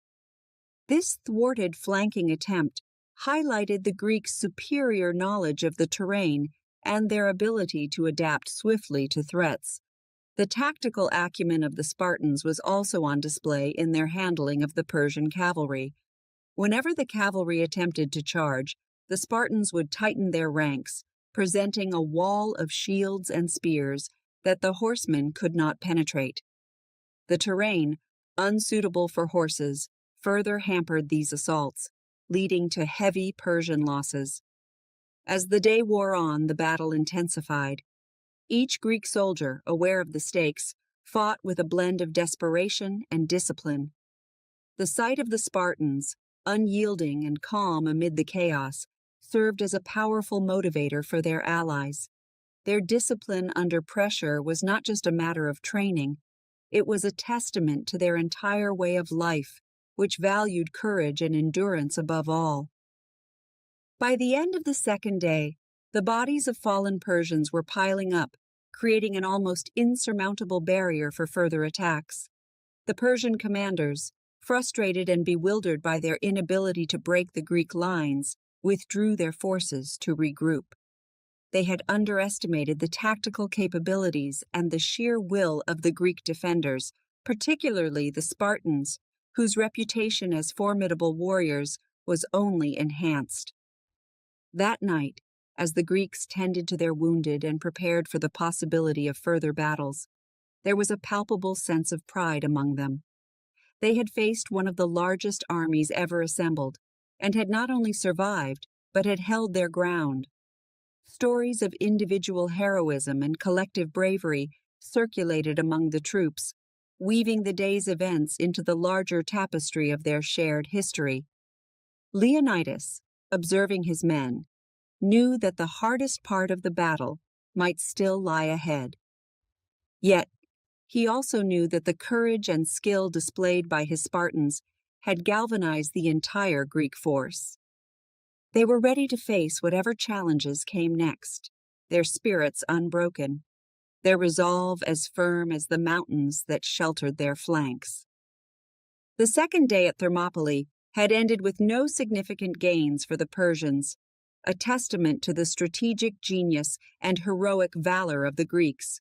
This thwarted flanking attempt highlighted the Greeks' superior knowledge of the terrain and their ability to adapt swiftly to threats. The tactical acumen of the Spartans was also on display in their handling of the Persian cavalry. Whenever the cavalry attempted to charge, the Spartans would tighten their ranks, presenting a wall of shields and spears that the horsemen could not penetrate. The terrain, unsuitable for horses, further hampered these assaults, leading to heavy Persian losses. As the day wore on, the battle intensified. Each Greek soldier, aware of the stakes, fought with a blend of desperation and discipline. The sight of the Spartans, unyielding and calm amid the chaos, served as a powerful motivator for their allies. Their discipline under pressure was not just a matter of training, it was a testament to their entire way of life, which valued courage and endurance above all. By the end of the second day, the bodies of fallen Persians were piling up, creating an almost insurmountable barrier for further attacks. The Persian commanders, frustrated and bewildered by their inability to break the Greek lines, withdrew their forces to regroup. They had underestimated the tactical capabilities and the sheer will of the Greek defenders, particularly the Spartans, whose reputation as formidable warriors was only enhanced. That night, as the Greeks tended to their wounded and prepared for the possibility of further battles, there was a palpable sense of pride among them. They had faced one of the largest armies ever assembled, and had not only survived, but had held their ground. Stories of individual heroism and collective bravery circulated among the troops, weaving the day's events into the larger tapestry of their shared history. Leonidas, observing his men, knew that the hardest part of the battle might still lie ahead. Yet, he also knew that the courage and skill displayed by his Spartans had galvanized the entire Greek force. They were ready to face whatever challenges came next, their spirits unbroken, their resolve as firm as the mountains that sheltered their flanks. The second day at Thermopylae had ended with no significant gains for the Persians, a testament to the strategic genius and heroic valor of the Greeks.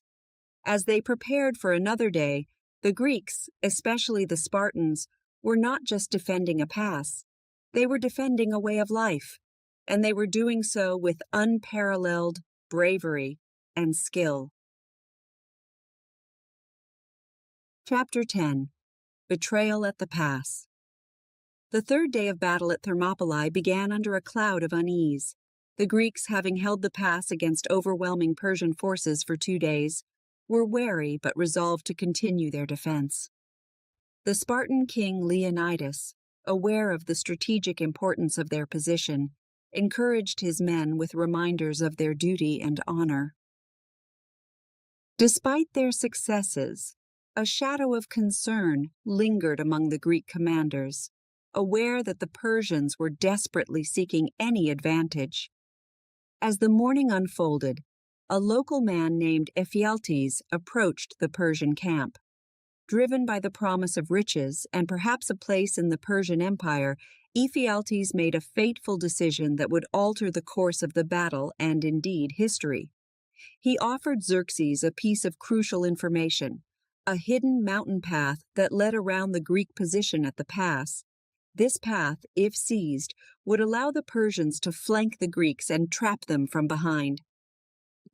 As they prepared for another day, the Greeks, especially the Spartans, were not just defending a pass. They were defending a way of life, and they were doing so with unparalleled bravery and skill. Chapter 10. Betrayal at the Pass. The third day of battle at Thermopylae began under a cloud of unease. The Greeks, having held the pass against overwhelming Persian forces for 2 days, were wary but resolved to continue their defense. The Spartan king Leonidas, aware of the strategic importance of their position, encouraged his men with reminders of their duty and honor. Despite their successes, a shadow of concern lingered among the Greek commanders, aware that the Persians were desperately seeking any advantage. As the morning unfolded, a local man named Ephialtes approached the Persian camp. Driven by the promise of riches and perhaps a place in the Persian Empire, Ephialtes made a fateful decision that would alter the course of the battle and indeed history. He offered Xerxes a piece of crucial information, a hidden mountain path that led around the Greek position at the pass. This path, if seized, would allow the Persians to flank the Greeks and trap them from behind.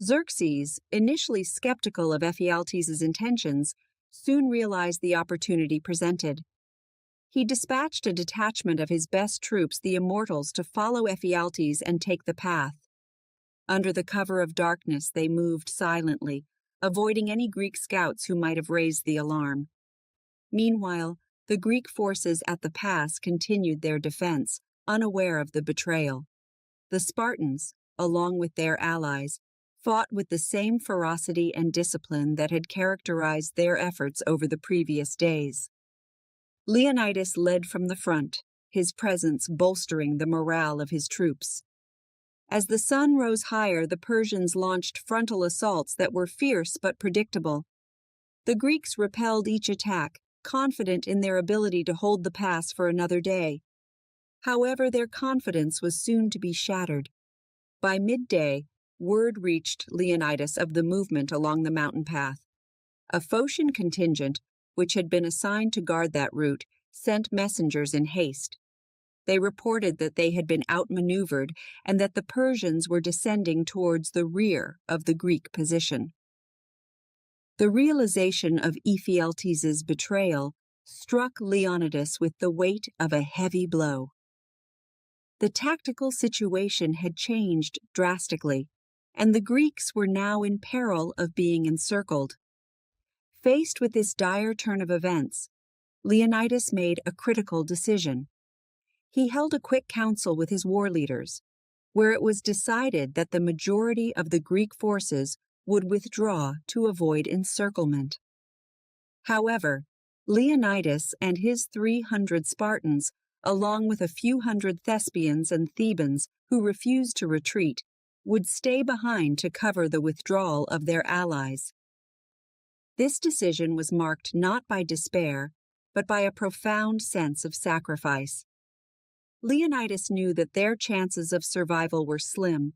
Xerxes, initially skeptical of Ephialtes' intentions, soon realized the opportunity presented. He dispatched a detachment of his best troops, the Immortals, to follow Ephialtes and take the path. Under the cover of darkness, they moved silently, avoiding any Greek scouts who might have raised the alarm. Meanwhile, the Greek forces at the pass continued their defense, unaware of the betrayal. The Spartans, along with their allies, fought with the same ferocity and discipline that had characterized their efforts over the previous days. Leonidas led from the front, his presence bolstering the morale of his troops. As the sun rose higher, the Persians launched frontal assaults that were fierce but predictable. The Greeks repelled each attack, confident in their ability to hold the pass for another day. However, their confidence was soon to be shattered. By midday, word reached Leonidas of the movement along the mountain path. A Phocian contingent, which had been assigned to guard that route, sent messengers in haste. They reported that they had been outmaneuvered and that the Persians were descending towards the rear of the Greek position. The realization of Ephialtes' betrayal struck Leonidas with the weight of a heavy blow. The tactical situation had changed drastically, and the Greeks were now in peril of being encircled. Faced with this dire turn of events, Leonidas made a critical decision. He held a quick council with his war leaders, where it was decided that the majority of the Greek forces would withdraw to avoid encirclement. However, Leonidas and his 300 Spartans, along with a few hundred Thespians and Thebans who refused to retreat, would stay behind to cover the withdrawal of their allies. This decision was marked not by despair, but by a profound sense of sacrifice. Leonidas knew that their chances of survival were slim,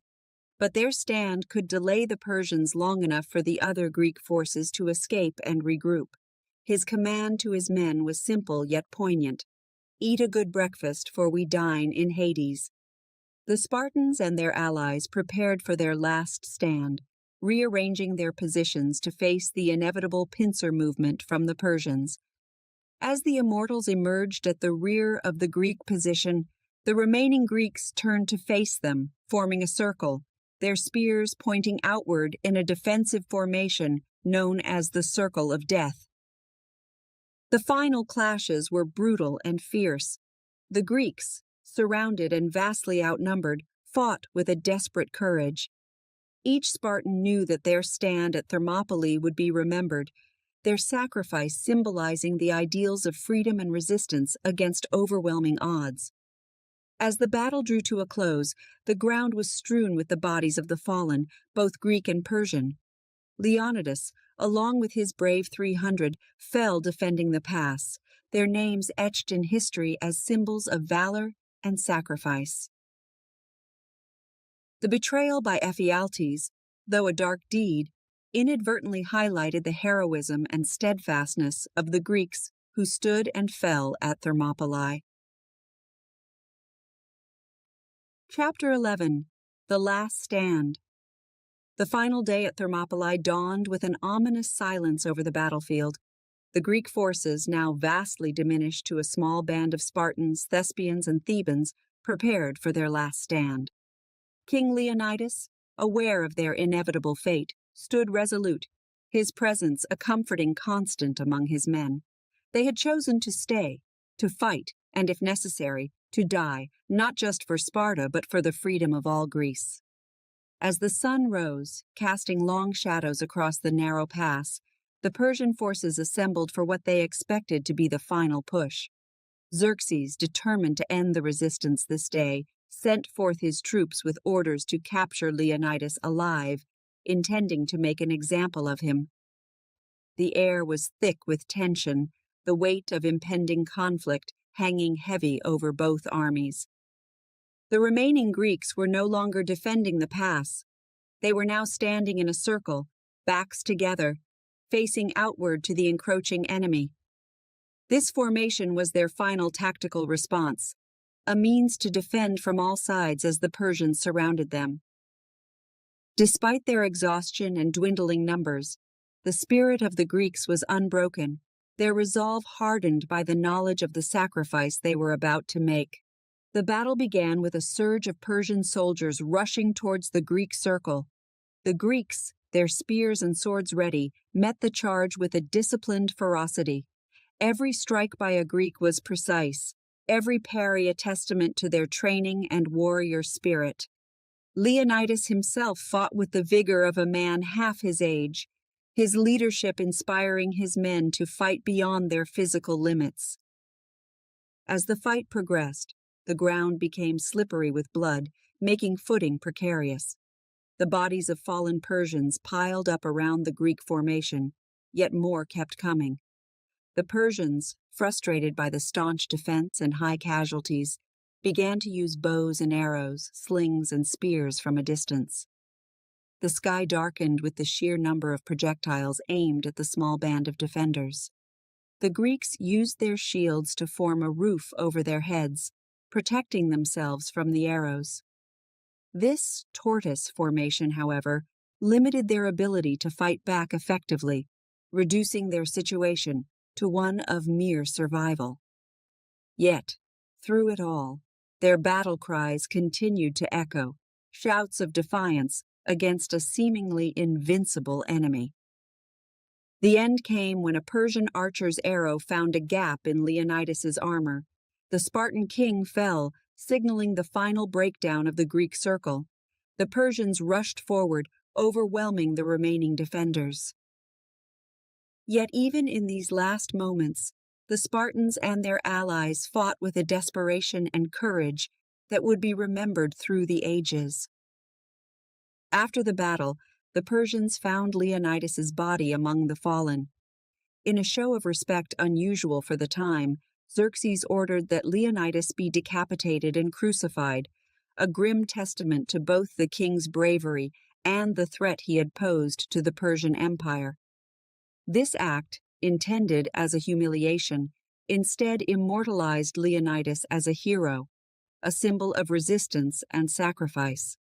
but their stand could delay the Persians long enough for the other Greek forces to escape and regroup. His command to his men was simple yet poignant: "Eat a good breakfast, for we dine in Hades." The Spartans and their allies prepared for their last stand, rearranging their positions to face the inevitable pincer movement from the Persians. As the immortals emerged at the rear of the Greek position, the remaining Greeks turned to face them, forming a circle, their spears pointing outward in a defensive formation known as the Circle of Death. The final clashes were brutal and fierce. The Greeks, surrounded and vastly outnumbered, fought with a desperate courage. Each Spartan knew that their stand at Thermopylae would be remembered, their sacrifice symbolizing the ideals of freedom and resistance against overwhelming odds. As the battle drew to a close, the ground was strewn with the bodies of the fallen, both Greek and Persian. Leonidas, along with his brave 300, fell defending the pass, their names etched in history as symbols of valor and sacrifice. The betrayal by Ephialtes, though a dark deed, inadvertently highlighted the heroism and steadfastness of the Greeks who stood and fell at Thermopylae. Chapter 11. The Last Stand. The final day at Thermopylae dawned with an ominous silence over the battlefield. The Greek forces, now vastly diminished to a small band of Spartans, Thespians, and Thebans, prepared for their last stand. King Leonidas, aware of their inevitable fate, stood resolute, his presence a comforting constant among his men. They had chosen to stay, to fight, and if necessary, to die, not just for Sparta, but for the freedom of all Greece. As the sun rose, casting long shadows across the narrow pass, the Persian forces assembled for what they expected to be the final push. Xerxes, determined to end the resistance this day, sent forth his troops with orders to capture Leonidas alive, intending to make an example of him. The air was thick with tension, the weight of impending conflict hanging heavy over both armies. The remaining Greeks were no longer defending the pass. They were now standing in a circle, backs together, facing outward to the encroaching enemy. This formation was their final tactical response, a means to defend from all sides as the Persians surrounded them. Despite their exhaustion and dwindling numbers, the spirit of the Greeks was unbroken, their resolve hardened by the knowledge of the sacrifice they were about to make. The battle began with a surge of Persian soldiers rushing towards the Greek circle. The Greeks, their spears and swords ready, met the charge with a disciplined ferocity. Every strike by a Greek was precise, every parry a testament to their training and warrior spirit. Leonidas himself fought with the vigor of a man half his age, his leadership inspiring his men to fight beyond their physical limits. As the fight progressed, the ground became slippery with blood, making footing precarious. The bodies of fallen Persians piled up around the Greek formation, yet more kept coming. The Persians, frustrated by the staunch defense and high casualties, began to use bows and arrows, slings and spears from a distance. The sky darkened with the sheer number of projectiles aimed at the small band of defenders. The Greeks used their shields to form a roof over their heads, protecting themselves from the arrows. This tortoise formation, however, limited their ability to fight back effectively, reducing their situation to one of mere survival. Yet, through it all, Their battle cries continued to echo, shouts of defiance against a seemingly invincible enemy. The end came when a Persian archer's arrow found a gap in Leonidas's armor. The Spartan king fell, signaling the final breakdown of the Greek circle. The Persians rushed forward, overwhelming the remaining defenders. Yet even in these last moments, the Spartans and their allies fought with a desperation and courage that would be remembered through the ages. After the battle, the Persians found Leonidas's body among the fallen. In a show of respect unusual for the time, Xerxes ordered that Leonidas be decapitated and crucified, a grim testament to both the king's bravery and the threat he had posed to the Persian Empire. This act, intended as a humiliation, instead immortalized Leonidas as a hero, a symbol of resistance and sacrifice.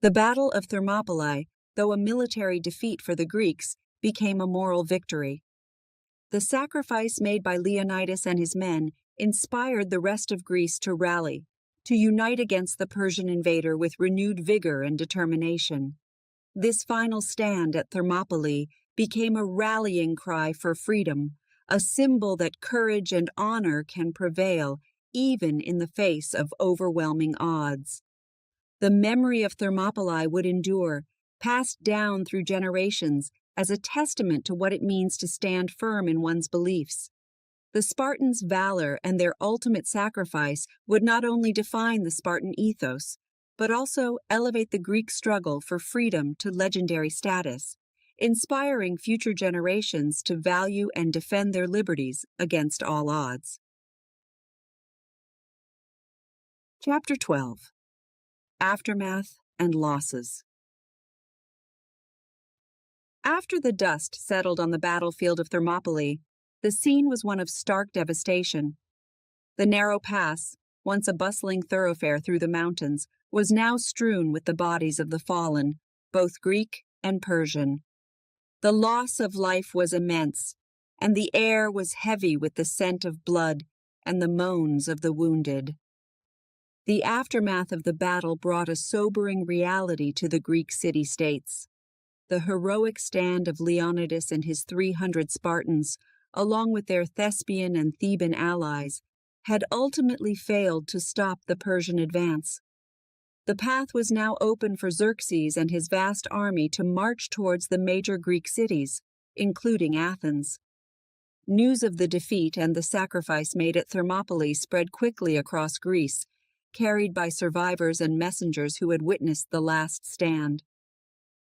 The Battle of Thermopylae, though a military defeat for the Greeks, became a moral victory. The sacrifice made by Leonidas and his men inspired the rest of Greece to rally, to unite against the Persian invader with renewed vigor and determination. This final stand at Thermopylae became a rallying cry for freedom, a symbol that courage and honor can prevail even in the face of overwhelming odds. The memory of Thermopylae would endure, passed down through generations as a testament to what it means to stand firm in one's beliefs. The Spartans' valor and their ultimate sacrifice would not only define the Spartan ethos, but also elevate the Greek struggle for freedom to legendary status, inspiring future generations to value and defend their liberties against all odds. Chapter 12. Aftermath and Losses. After the dust settled on the battlefield of Thermopylae, the scene was one of stark devastation. The narrow pass, once a bustling thoroughfare through the mountains, was now strewn with the bodies of the fallen, both Greek and Persian. The loss of life was immense, and the air was heavy with the scent of blood and the moans of the wounded. The aftermath of the battle brought a sobering reality to the Greek city-states. The heroic stand of Leonidas and his 300 Spartans, along with their Thespian and Theban allies, had ultimately failed to stop the Persian advance. The path was now open for Xerxes and his vast army to march towards the major Greek cities, including Athens. News of the defeat and the sacrifice made at Thermopylae spread quickly across Greece, carried by survivors and messengers who had witnessed the last stand.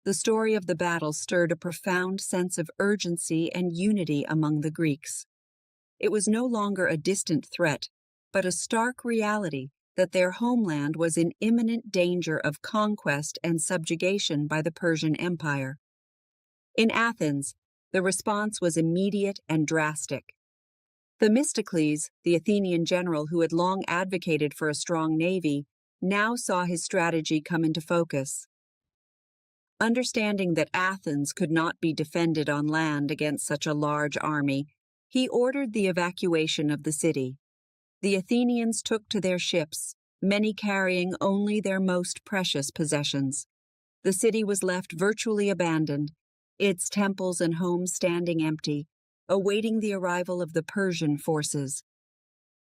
The story of the battle stirred a profound sense of urgency and unity among the Greeks. It was no longer a distant threat, but a stark reality that their homeland was in imminent danger of conquest and subjugation by the Persian Empire. In Athens, the response was immediate and drastic. Themistocles, the Athenian general who had long advocated for a strong navy, now saw his strategy come into focus. Understanding that Athens could not be defended on land against such a large army, he ordered the evacuation of the city. The Athenians took to their ships, many carrying only their most precious possessions. The city was left virtually abandoned, its temples and homes standing empty, awaiting the arrival of the Persian forces.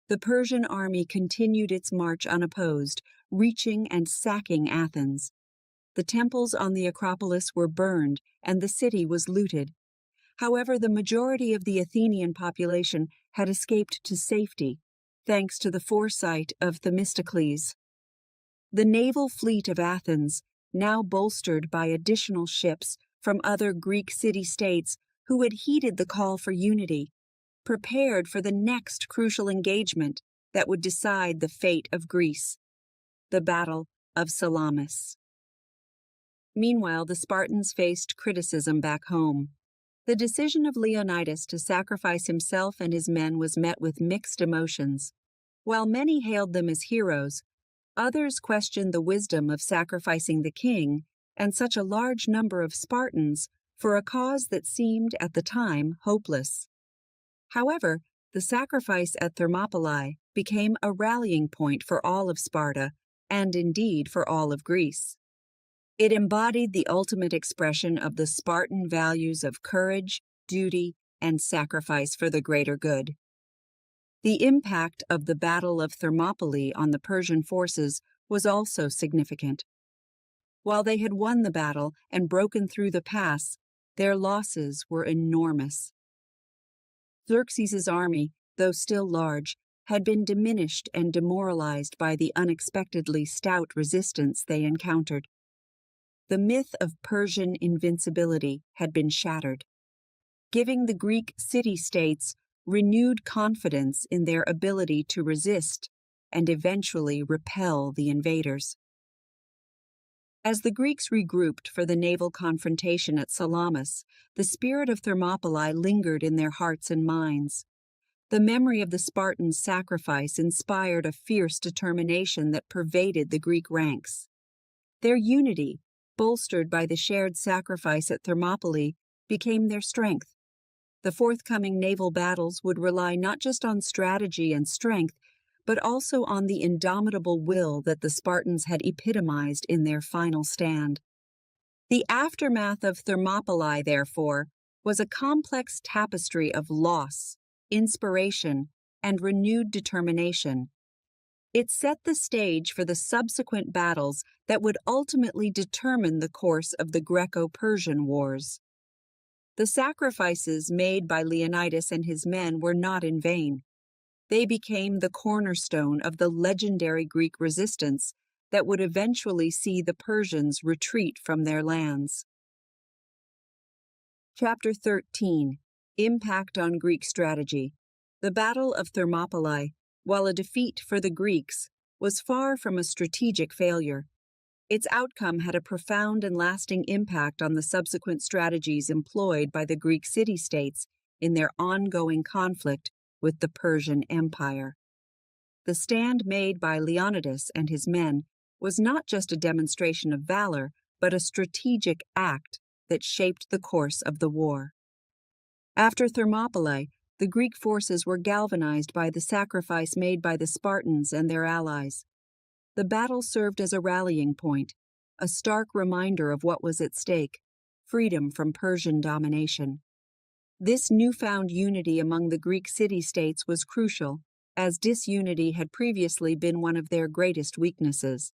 The Persian army continued its march unopposed, reaching and sacking Athens. The temples on the Acropolis were burned, and the city was looted. However, the majority of the Athenian population had escaped to safety, thanks to the foresight of Themistocles. The naval fleet of Athens, now bolstered by additional ships from other Greek city-states who had heeded the call for unity, prepared for the next crucial engagement that would decide the fate of Greece, the Battle of Salamis. Meanwhile, the Spartans faced criticism back home. The decision of Leonidas to sacrifice himself and his men was met with mixed emotions. While many hailed them as heroes, others questioned the wisdom of sacrificing the king and such a large number of Spartans for a cause that seemed at the time hopeless. However, the sacrifice at Thermopylae became a rallying point for all of Sparta, and indeed for all of Greece. It embodied the ultimate expression of the Spartan values of courage, duty, and sacrifice for the greater good. The impact of the Battle of Thermopylae on the Persian forces was also significant. While they had won the battle and broken through the pass, their losses were enormous. Xerxes' army, though still large, had been diminished and demoralized by the unexpectedly stout resistance they encountered. The myth of Persian invincibility had been shattered, giving the Greek city-states renewed confidence in their ability to resist and eventually repel the invaders. As the Greeks regrouped for the naval confrontation at Salamis, the spirit of Thermopylae lingered in their hearts and minds. The memory of the Spartans' sacrifice inspired a fierce determination that pervaded the Greek ranks. Their unity, bolstered by the shared sacrifice at Thermopylae, became their strength. The forthcoming naval battles would rely not just on strategy and strength, but also on the indomitable will that the Spartans had epitomized in their final stand. The aftermath of Thermopylae, therefore, was a complex tapestry of loss, inspiration, and renewed determination. It set the stage for the subsequent battles that would ultimately determine the course of the Greco-Persian Wars. The sacrifices made by Leonidas and his men were not in vain. They became the cornerstone of the legendary Greek resistance that would eventually see the Persians retreat from their lands. Chapter 13. Impact on Greek Strategy. The Battle of Thermopylae, while a defeat for the Greeks, was far from a strategic failure. Its outcome had a profound and lasting impact on the subsequent strategies employed by the Greek city-states in their ongoing conflict with the Persian Empire. The stand made by Leonidas and his men was not just a demonstration of valor, but a strategic act that shaped the course of the war. After Thermopylae, the Greek forces were galvanized by the sacrifice made by the Spartans and their allies. The battle served as a rallying point, a stark reminder of what was at stake: freedom from Persian domination. This newfound unity among the Greek city-states was crucial, as disunity had previously been one of their greatest weaknesses.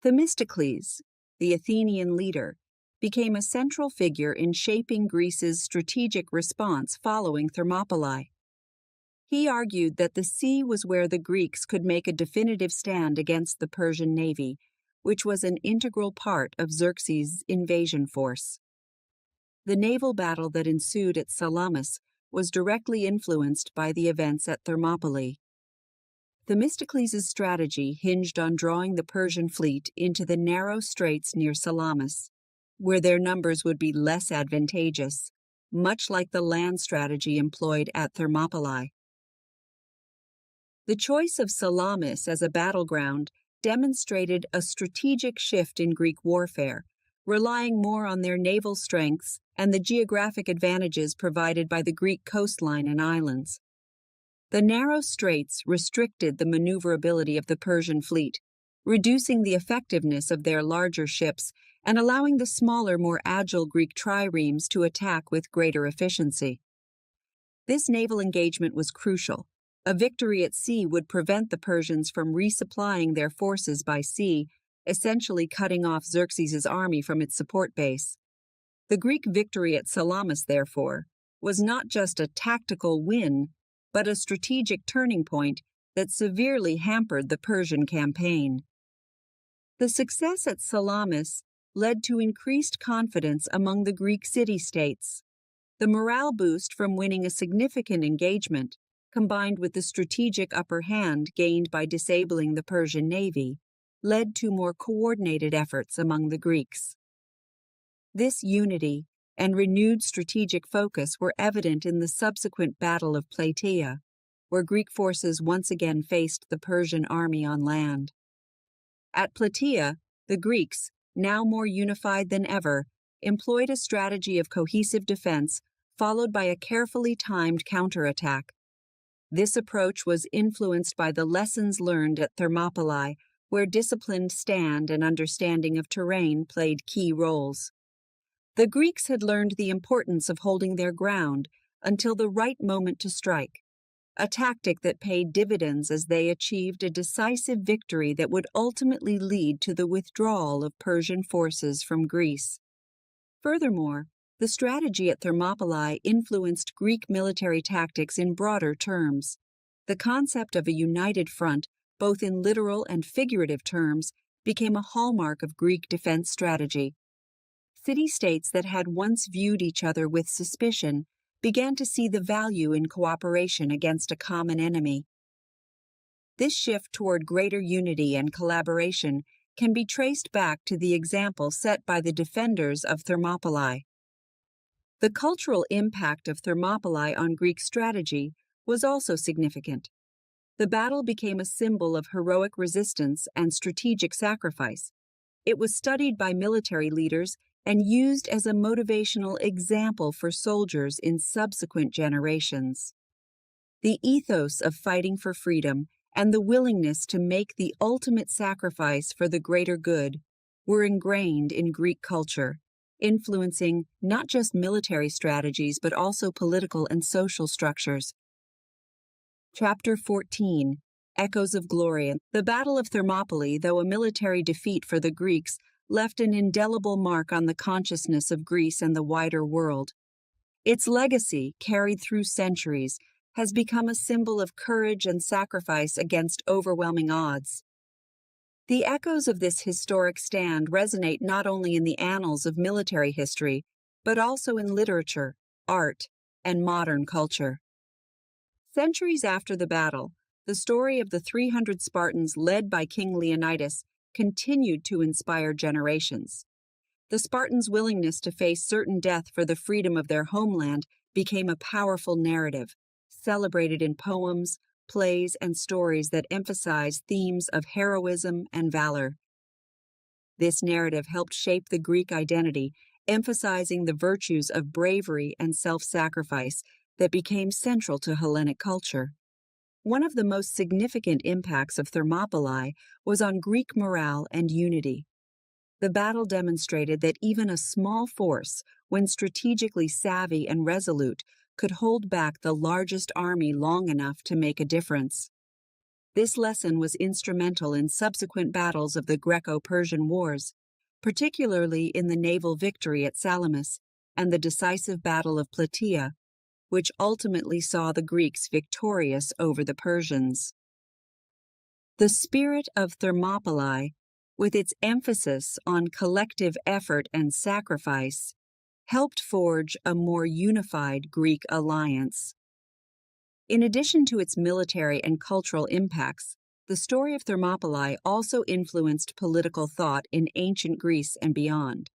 Themistocles, the Athenian leader, became a central figure in shaping Greece's strategic response following Thermopylae. He argued that the sea was where the Greeks could make a definitive stand against the Persian navy, which was an integral part of Xerxes' invasion force. The naval battle that ensued at Salamis was directly influenced by the events at Thermopylae. Themistocles' strategy hinged on drawing the Persian fleet into the narrow straits near Salamis, where their numbers would be less advantageous, much like the land strategy employed at Thermopylae. The choice of Salamis as a battleground demonstrated a strategic shift in Greek warfare, relying more on their naval strengths and the geographic advantages provided by the Greek coastline and islands. The narrow straits restricted the maneuverability of the Persian fleet, reducing the effectiveness of their larger ships and allowing the smaller, more agile Greek triremes to attack with greater efficiency. This naval engagement was crucial. A victory at sea would prevent the Persians from resupplying their forces by sea, essentially cutting off Xerxes' army from its support base. The Greek victory at Salamis, therefore, was not just a tactical win, but a strategic turning point that severely hampered the Persian campaign. The success at Salamis led to increased confidence among the Greek city-states. The morale boost from winning a significant engagement, combined with the strategic upper hand gained by disabling the Persian navy, led to more coordinated efforts among the Greeks. This unity and renewed strategic focus were evident in the subsequent Battle of Plataea, where Greek forces once again faced the Persian army on land. At Plataea, the Greeks, now more unified than ever, employed a strategy of cohesive defense followed by a carefully timed counterattack. This approach was influenced by the lessons learned at Thermopylae, where disciplined stand and understanding of terrain played key roles. The Greeks had learned the importance of holding their ground until the right moment to strike, a tactic that paid dividends as they achieved a decisive victory that would ultimately lead to the withdrawal of Persian forces from Greece. Furthermore, the strategy at Thermopylae influenced Greek military tactics in broader terms. The concept of a united front, both in literal and figurative terms, became a hallmark of Greek defense strategy. City-states that had once viewed each other with suspicion began to see the value in cooperation against a common enemy. This shift toward greater unity and collaboration can be traced back to the example set by the defenders of Thermopylae. The cultural impact of Thermopylae on Greek strategy was also significant. The battle became a symbol of heroic resistance and strategic sacrifice. It was studied by military leaders and used as a motivational example for soldiers in subsequent generations. The ethos of fighting for freedom and the willingness to make the ultimate sacrifice for the greater good were ingrained in Greek culture, influencing not just military strategies but also political and social structures. Chapter 14. Echoes of Glory. The Battle of Thermopylae, though a military defeat for the Greeks, left an indelible mark on the consciousness of Greece and the wider world. Its legacy, carried through centuries, has become a symbol of courage and sacrifice against overwhelming odds. The echoes of this historic stand resonate not only in the annals of military history, but also in literature, art, and modern culture. Centuries after the battle, the story of the 300 Spartans led by King Leonidas continued to inspire generations. The Spartans' willingness to face certain death for the freedom of their homeland became a powerful narrative, celebrated in poems, plays, and stories that emphasize themes of heroism and valor. This narrative helped shape the Greek identity, emphasizing the virtues of bravery and self-sacrifice that became central to Hellenic culture. One of the most significant impacts of Thermopylae was on Greek morale and unity. The battle demonstrated that even a small force, when strategically savvy and resolute, could hold back the largest army long enough to make a difference. This lesson was instrumental in subsequent battles of the Greco-Persian Wars, particularly in the naval victory at Salamis and the decisive Battle of Plataea, which ultimately saw the Greeks victorious over the Persians. The spirit of Thermopylae, with its emphasis on collective effort and sacrifice, helped forge a more unified Greek alliance. In addition to its military and cultural impacts, the story of Thermopylae also influenced political thought in ancient Greece and beyond.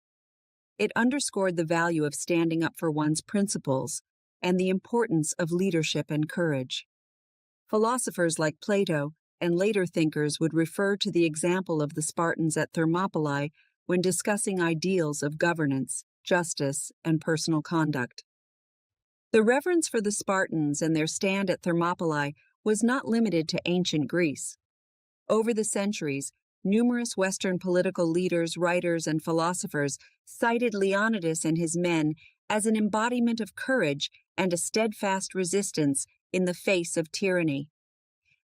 It underscored the value of standing up for one's principles and the importance of leadership and courage. Philosophers like Plato and later thinkers would refer to the example of the Spartans at Thermopylae when discussing ideals of governance, justice, and personal conduct. The reverence for the Spartans and their stand at Thermopylae was not limited to ancient Greece. Over the centuries, numerous Western political leaders, writers, and philosophers cited Leonidas and his men as an embodiment of courage and a steadfast resistance in the face of tyranny.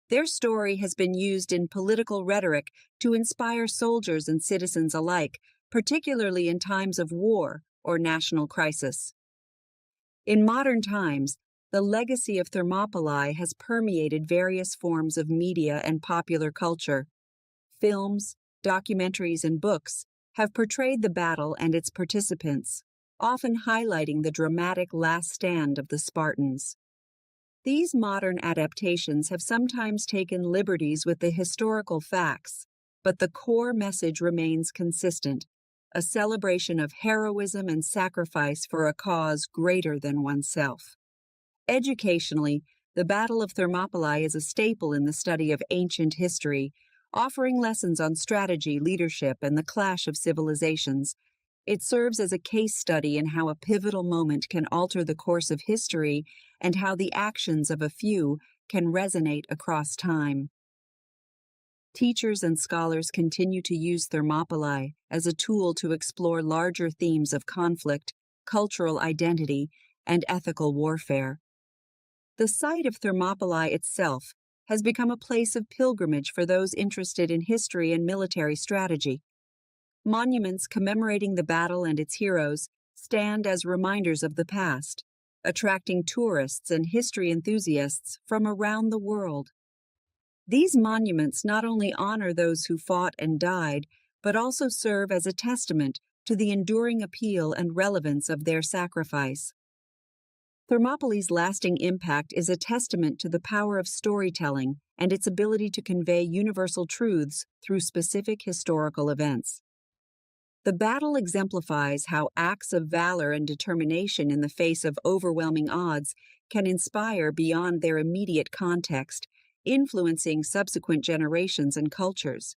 Their story has been used in political rhetoric to inspire soldiers and citizens alike, particularly in times of war or national crisis. In modern times, the legacy of Thermopylae has permeated various forms of media and popular culture. Films, documentaries, and books have portrayed the battle and its participants, often highlighting the dramatic last stand of the Spartans. These modern adaptations have sometimes taken liberties with the historical facts, but the core message remains consistent: a celebration of heroism and sacrifice for a cause greater than oneself. Educationally, the Battle of Thermopylae is a staple in the study of ancient history, offering lessons on strategy, leadership, and the clash of civilizations. It serves as a case study in how a pivotal moment can alter the course of history and how the actions of a few can resonate across time. Teachers and scholars continue to use Thermopylae as a tool to explore larger themes of conflict, cultural identity, and ethical warfare. The site of Thermopylae itself has become a place of pilgrimage for those interested in history and military strategy. Monuments commemorating the battle and its heroes stand as reminders of the past, attracting tourists and history enthusiasts from around the world. These monuments not only honor those who fought and died, but also serve as a testament to the enduring appeal and relevance of their sacrifice. Thermopylae's lasting impact is a testament to the power of storytelling and its ability to convey universal truths through specific historical events. The battle exemplifies how acts of valor and determination in the face of overwhelming odds can inspire beyond their immediate context, influencing subsequent generations and cultures.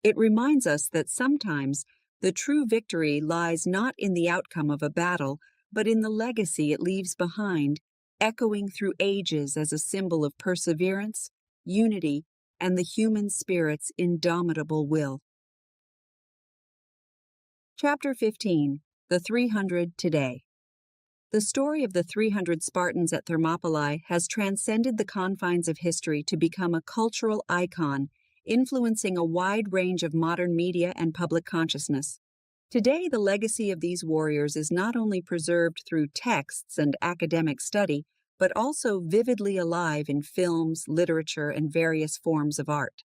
It reminds us that sometimes the true victory lies not in the outcome of a battle, but in the legacy it leaves behind, echoing through ages as a symbol of perseverance, unity, and the human spirit's indomitable will. Chapter 15. The 300 Today. The story of the 300 Spartans at Thermopylae has transcended the confines of history to become a cultural icon, influencing a wide range of modern media and public consciousness. Today, the legacy of these warriors is not only preserved through texts and academic study, but also vividly alive in films, literature, and various forms of art.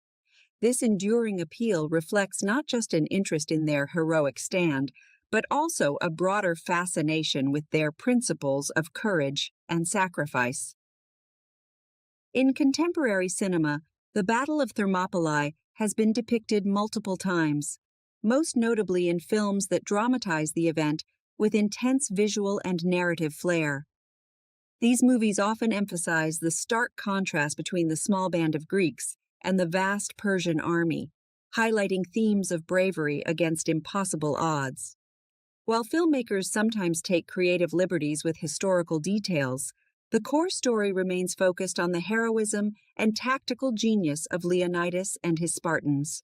This enduring appeal reflects not just an interest in their heroic stand, but also a broader fascination with their principles of courage and sacrifice. In contemporary cinema, the Battle of Thermopylae has been depicted multiple times, most notably in films that dramatize the event with intense visual and narrative flair. These movies often emphasize the stark contrast between the small band of Greeks and the vast Persian army, highlighting themes of bravery against impossible odds. While filmmakers sometimes take creative liberties with historical details, the core story remains focused on the heroism and tactical genius of Leonidas and his Spartans.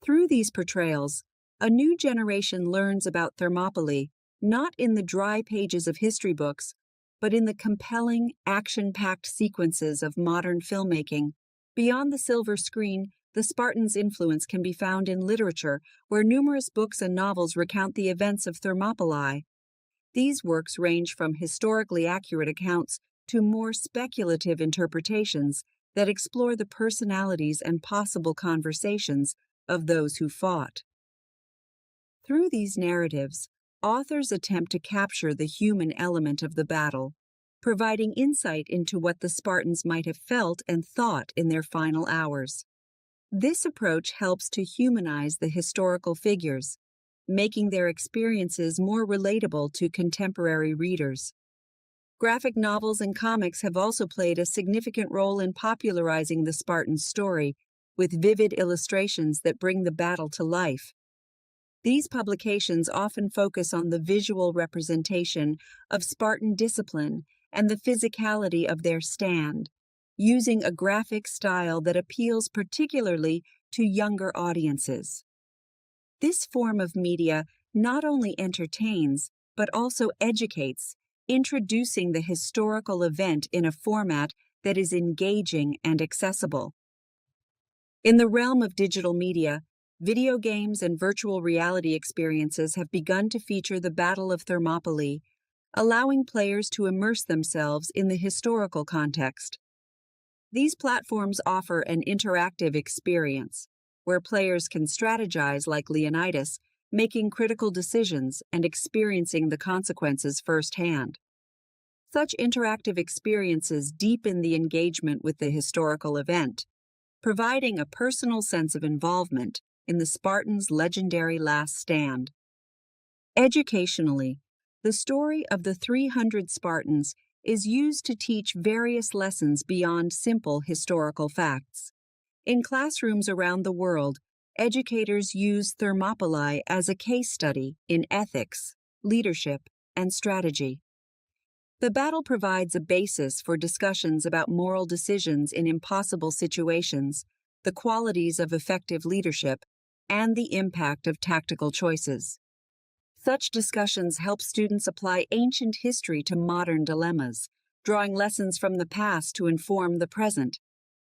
Through these portrayals, a new generation learns about Thermopylae not in the dry pages of history books, but in the compelling, action-packed sequences of modern filmmaking. Beyond the silver screen, the Spartans' influence can be found in literature, where numerous books and novels recount the events of Thermopylae. These works range from historically accurate accounts to more speculative interpretations that explore the personalities and possible conversations of those who fought. Through these narratives, authors attempt to capture the human element of the battle, providing insight into what the Spartans might have felt and thought in their final hours. This approach helps to humanize the historical figures, making their experiences more relatable to contemporary readers. Graphic novels and comics have also played a significant role in popularizing the Spartan story, with vivid illustrations that bring the battle to life. These publications often focus on the visual representation of Spartan discipline and the physicality of their stand, using a graphic style that appeals particularly to younger audiences. This form of media not only entertains, but also educates, introducing the historical event in a format that is engaging and accessible. In the realm of digital media, video games and virtual reality experiences have begun to feature the Battle of Thermopylae, allowing players to immerse themselves in the historical context. These platforms offer an interactive experience, where players can strategize like Leonidas, making critical decisions and experiencing the consequences firsthand. Such interactive experiences deepen the engagement with the historical event, providing a personal sense of involvement in the Spartans' legendary last stand. Educationally, the story of the 300 Spartans is used to teach various lessons beyond simple historical facts. In classrooms around the world, educators use Thermopylae as a case study in ethics, leadership, and strategy. The battle provides a basis for discussions about moral decisions in impossible situations, the qualities of effective leadership, and the impact of tactical choices. Such discussions help students apply ancient history to modern dilemmas, drawing lessons from the past to inform the present.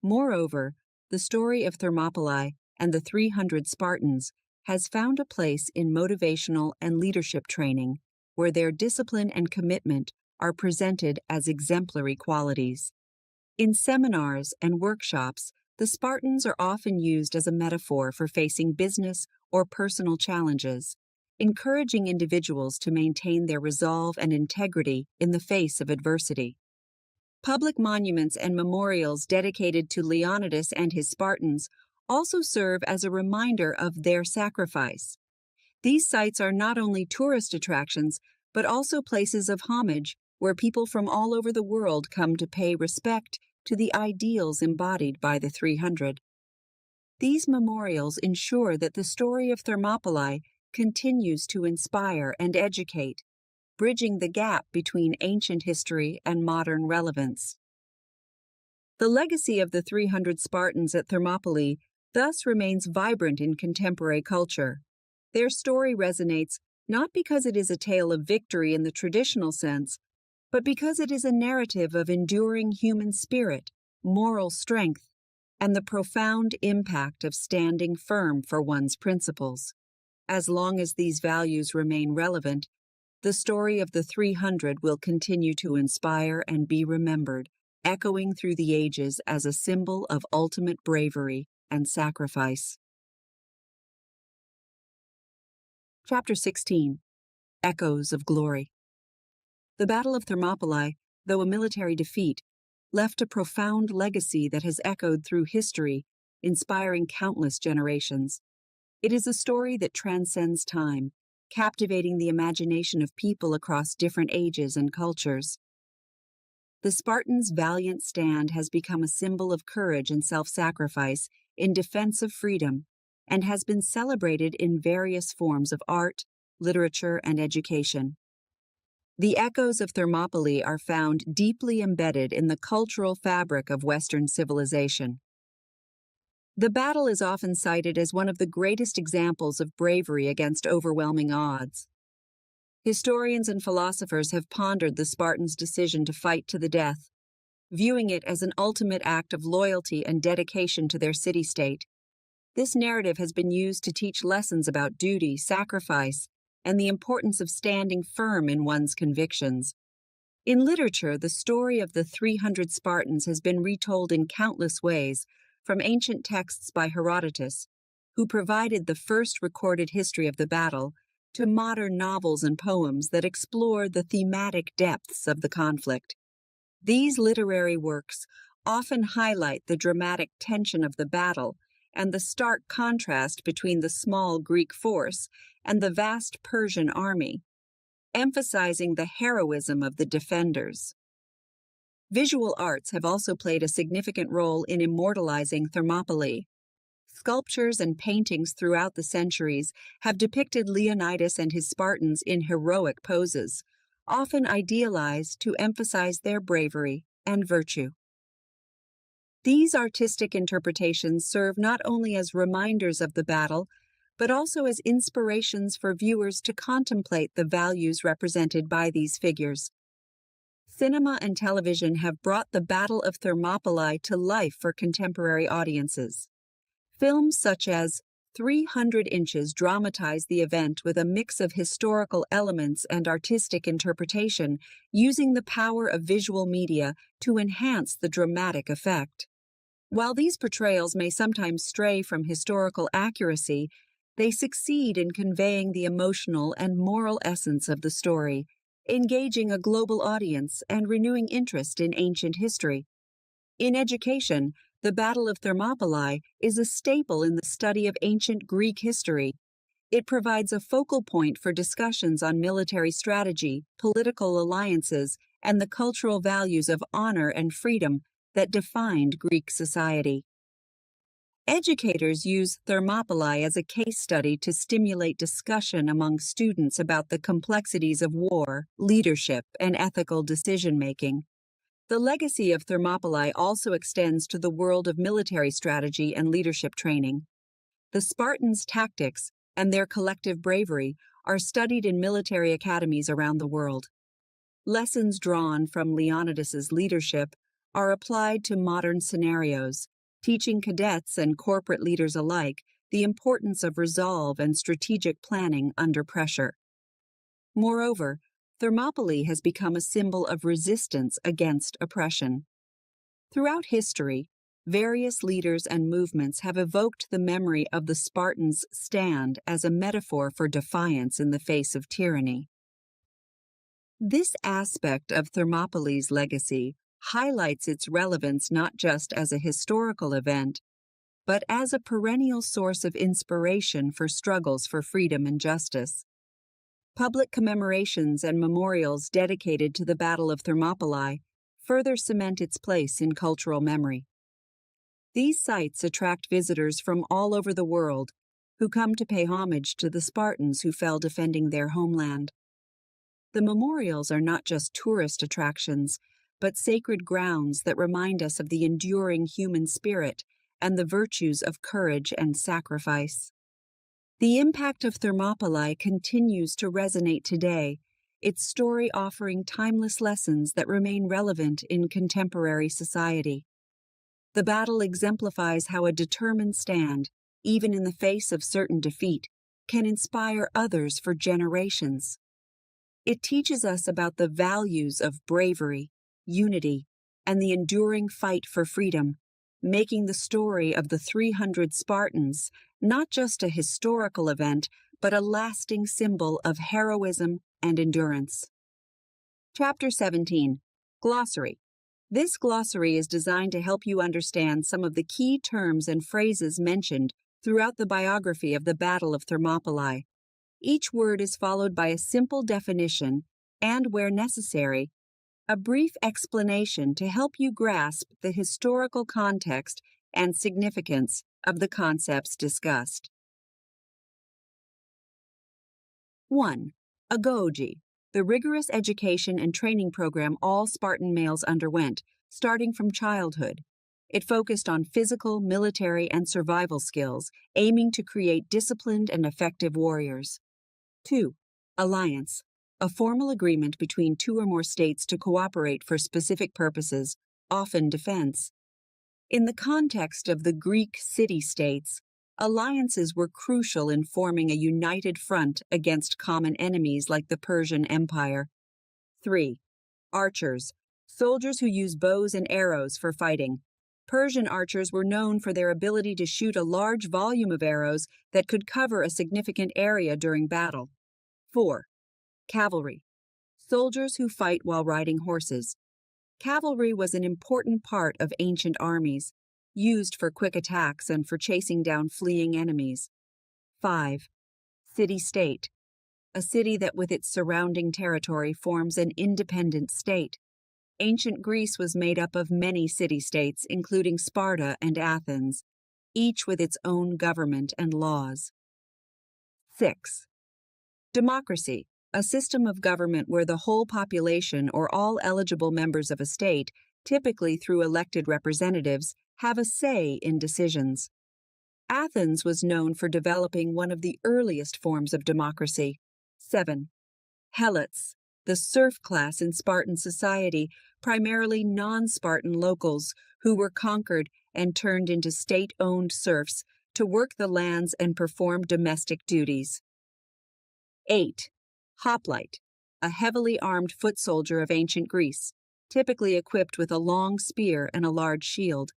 Moreover, the story of Thermopylae and the 300 Spartans has found a place in motivational and leadership training, where their discipline and commitment are presented as exemplary qualities. In seminars and workshops, the Spartans are often used as a metaphor for facing business or personal challenges, encouraging individuals to maintain their resolve and integrity in the face of adversity. Public monuments and memorials dedicated to Leonidas and his Spartans also serve as a reminder of their sacrifice. These sites are not only tourist attractions, but also places of homage where people from all over the world come to pay respect to the ideals embodied by the 300. These memorials ensure that the story of Thermopylae continues to inspire and educate, bridging the gap between ancient history and modern relevance. The legacy of the 300 Spartans at Thermopylae thus remains vibrant in contemporary culture. Their story resonates not because it is a tale of victory in the traditional sense, but because it is a narrative of enduring human spirit, moral strength, and the profound impact of standing firm for one's principles. As long as these values remain relevant, the story of the 300 will continue to inspire and be remembered, echoing through the ages as a symbol of ultimate bravery and sacrifice. Chapter 16. Echoes of Glory. The Battle of Thermopylae, though a military defeat, left a profound legacy that has echoed through history, inspiring countless generations. It is a story that transcends time, captivating the imagination of people across different ages and cultures. The Spartans' valiant stand has become a symbol of courage and self-sacrifice in defense of freedom, and has been celebrated in various forms of art, literature, and education. The echoes of Thermopylae are found deeply embedded in the cultural fabric of Western civilization. The battle is often cited as one of the greatest examples of bravery against overwhelming odds. Historians and philosophers have pondered the Spartans' decision to fight to the death, viewing it as an ultimate act of loyalty and dedication to their city-state. This narrative has been used to teach lessons about duty, sacrifice, and the importance of standing firm in one's convictions. In literature, the story of the 300 Spartans has been retold in countless ways, from ancient texts by Herodotus, who provided the first recorded history of the battle, to modern novels and poems that explore the thematic depths of the conflict. These literary works often highlight the dramatic tension of the battle and the stark contrast between the small Greek force and the vast Persian army, emphasizing the heroism of the defenders. Visual arts have also played a significant role in immortalizing Thermopylae. Sculptures and paintings throughout the centuries have depicted Leonidas and his Spartans in heroic poses, often idealized to emphasize their bravery and virtue. These artistic interpretations serve not only as reminders of the battle, but also as inspirations for viewers to contemplate the values represented by these figures. Cinema and television have brought the Battle of Thermopylae to life for contemporary audiences. Films such as 300 Inches dramatize the event with a mix of historical elements and artistic interpretation, using the power of visual media to enhance the dramatic effect. While these portrayals may sometimes stray from historical accuracy, they succeed in conveying the emotional and moral essence of the story, engaging a global audience and renewing interest in ancient history. In education, the Battle of Thermopylae is a staple in the study of ancient Greek history. It provides a focal point for discussions on military strategy, political alliances, and the cultural values of honor and freedom that defined Greek society. Educators use Thermopylae as a case study to stimulate discussion among students about the complexities of war, leadership, and ethical decision-making. The legacy of Thermopylae also extends to the world of military strategy and leadership training. The Spartans' tactics and their collective bravery are studied in military academies around the world. Lessons drawn from Leonidas's leadership are applied to modern scenarios, teaching cadets and corporate leaders alike the importance of resolve and strategic planning under pressure. Moreover, Thermopylae has become a symbol of resistance against oppression. Throughout history, various leaders and movements have evoked the memory of the Spartans' stand as a metaphor for defiance in the face of tyranny. This aspect of Thermopylae's legacy highlights its relevance not just as a historical event, but as a perennial source of inspiration for struggles for freedom and justice. Public commemorations and memorials dedicated to the Battle of Thermopylae further cement its place in cultural memory. These sites attract visitors from all over the world who come to pay homage to the Spartans who fell defending their homeland. The memorials are not just tourist attractions, but sacred grounds that remind us of the enduring human spirit and the virtues of courage and sacrifice. The impact of Thermopylae continues to resonate today, its story offering timeless lessons that remain relevant in contemporary society. The battle exemplifies how a determined stand, even in the face of certain defeat, can inspire others for generations. It teaches us about the values of bravery, unity, and the enduring fight for freedom, making the story of the 300 Spartans not just a historical event, but a lasting symbol of heroism and endurance. Chapter 17. Glossary. This glossary is designed to help you understand some of the key terms and phrases mentioned throughout the biography of the Battle of Thermopylae. Each word is followed by a simple definition and, where necessary, a brief explanation to help you grasp the historical context and significance of the concepts discussed. 1. Agoge, the rigorous education and training program all Spartan males underwent, starting from childhood. It focused on physical, military, and survival skills, aiming to create disciplined and effective warriors. 2. Alliance, a formal agreement between two or more states to cooperate for specific purposes, often defense. In the context of the Greek city-states, alliances were crucial in forming a united front against common enemies like the Persian Empire. 3. Archers, soldiers who use bows and arrows for fighting. Persian archers were known for their ability to shoot a large volume of arrows that could cover a significant area during battle. 4. Cavalry, soldiers who fight while riding horses. Cavalry was an important part of ancient armies, used for quick attacks and for chasing down fleeing enemies. 5. City-state, a city that with its surrounding territory forms an independent state. Ancient Greece was made up of many city-states, including Sparta and Athens, each with its own government and laws. 6. Democracy, a system of government where the whole population or all eligible members of a state, typically through elected representatives, have a say in decisions. Athens was known for developing one of the earliest forms of democracy. 7. Helots, the serf class in Spartan society, primarily non-Spartan locals who were conquered and turned into state-owned serfs to work the lands and perform domestic duties. 8. Hoplite, a heavily armed foot soldier of ancient Greece, typically equipped with a long spear and a large shield.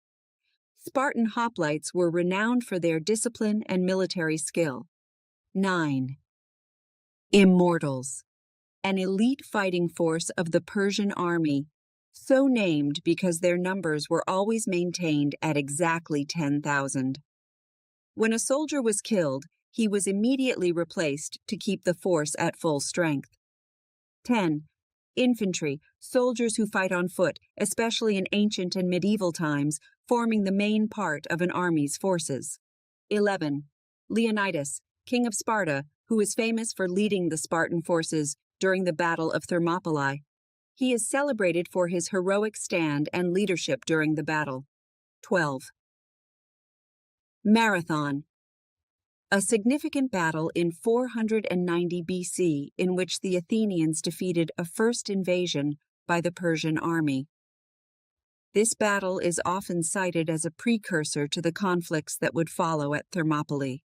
Spartan hoplites were renowned for their discipline and military skill. 9. Immortals, an elite fighting force of the Persian army, so named because their numbers were always maintained at exactly 10,000. When a soldier was killed, he was immediately replaced to keep the force at full strength. 10. Infantry, soldiers who fight on foot, especially in ancient and medieval times, forming the main part of an army's forces. 11. Leonidas, king of Sparta, who is famous for leading the Spartan forces during the Battle of Thermopylae. He is celebrated for his heroic stand and leadership during the battle. 12. Marathon, a significant battle in 490 BC in which the Athenians defeated a first invasion by the Persian army. This battle is often cited as a precursor to the conflicts that would follow at Thermopylae.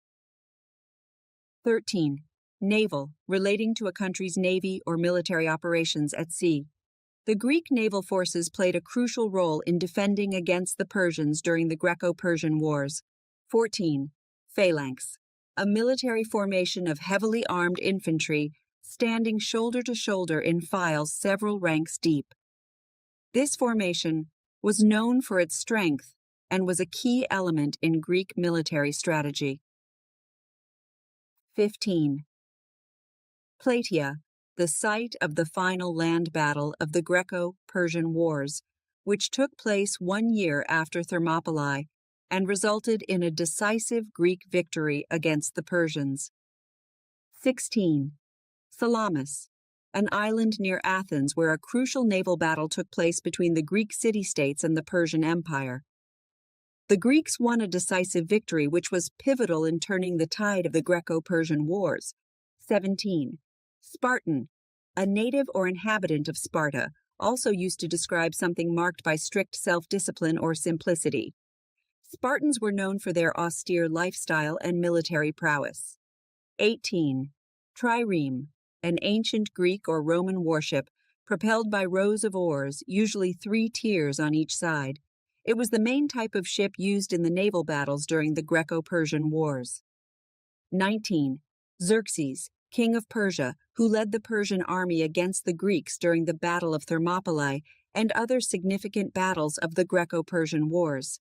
13. Naval, relating to a country's navy or military operations at sea. The Greek naval forces played a crucial role in defending against the Persians during the Greco-Persian Wars. 14. Phalanx, a military formation of heavily armed infantry standing shoulder to shoulder in files several ranks deep. This formation was known for its strength and was a key element in Greek military strategy. 15. Plataea, the site of the final land battle of the Greco-Persian Wars, which took place 1 year after Thermopylae and resulted in a decisive Greek victory against the Persians. 16. Salamis, an island near Athens where a crucial naval battle took place between the Greek city-states and the Persian Empire. The Greeks won a decisive victory which was pivotal in turning the tide of the Greco-Persian Wars. 17. Spartan, a native or inhabitant of Sparta, also used to describe something marked by strict self-discipline or simplicity. Spartans were known for their austere lifestyle and military prowess. 18. Trireme, an ancient Greek or Roman warship propelled by rows of oars, usually 3 tiers on each side. It was the main type of ship used in the naval battles during the Greco-Persian Wars. 19. Xerxes, king of Persia, who led the Persian army against the Greeks during the Battle of Thermopylae and other significant battles of the Greco-Persian Wars.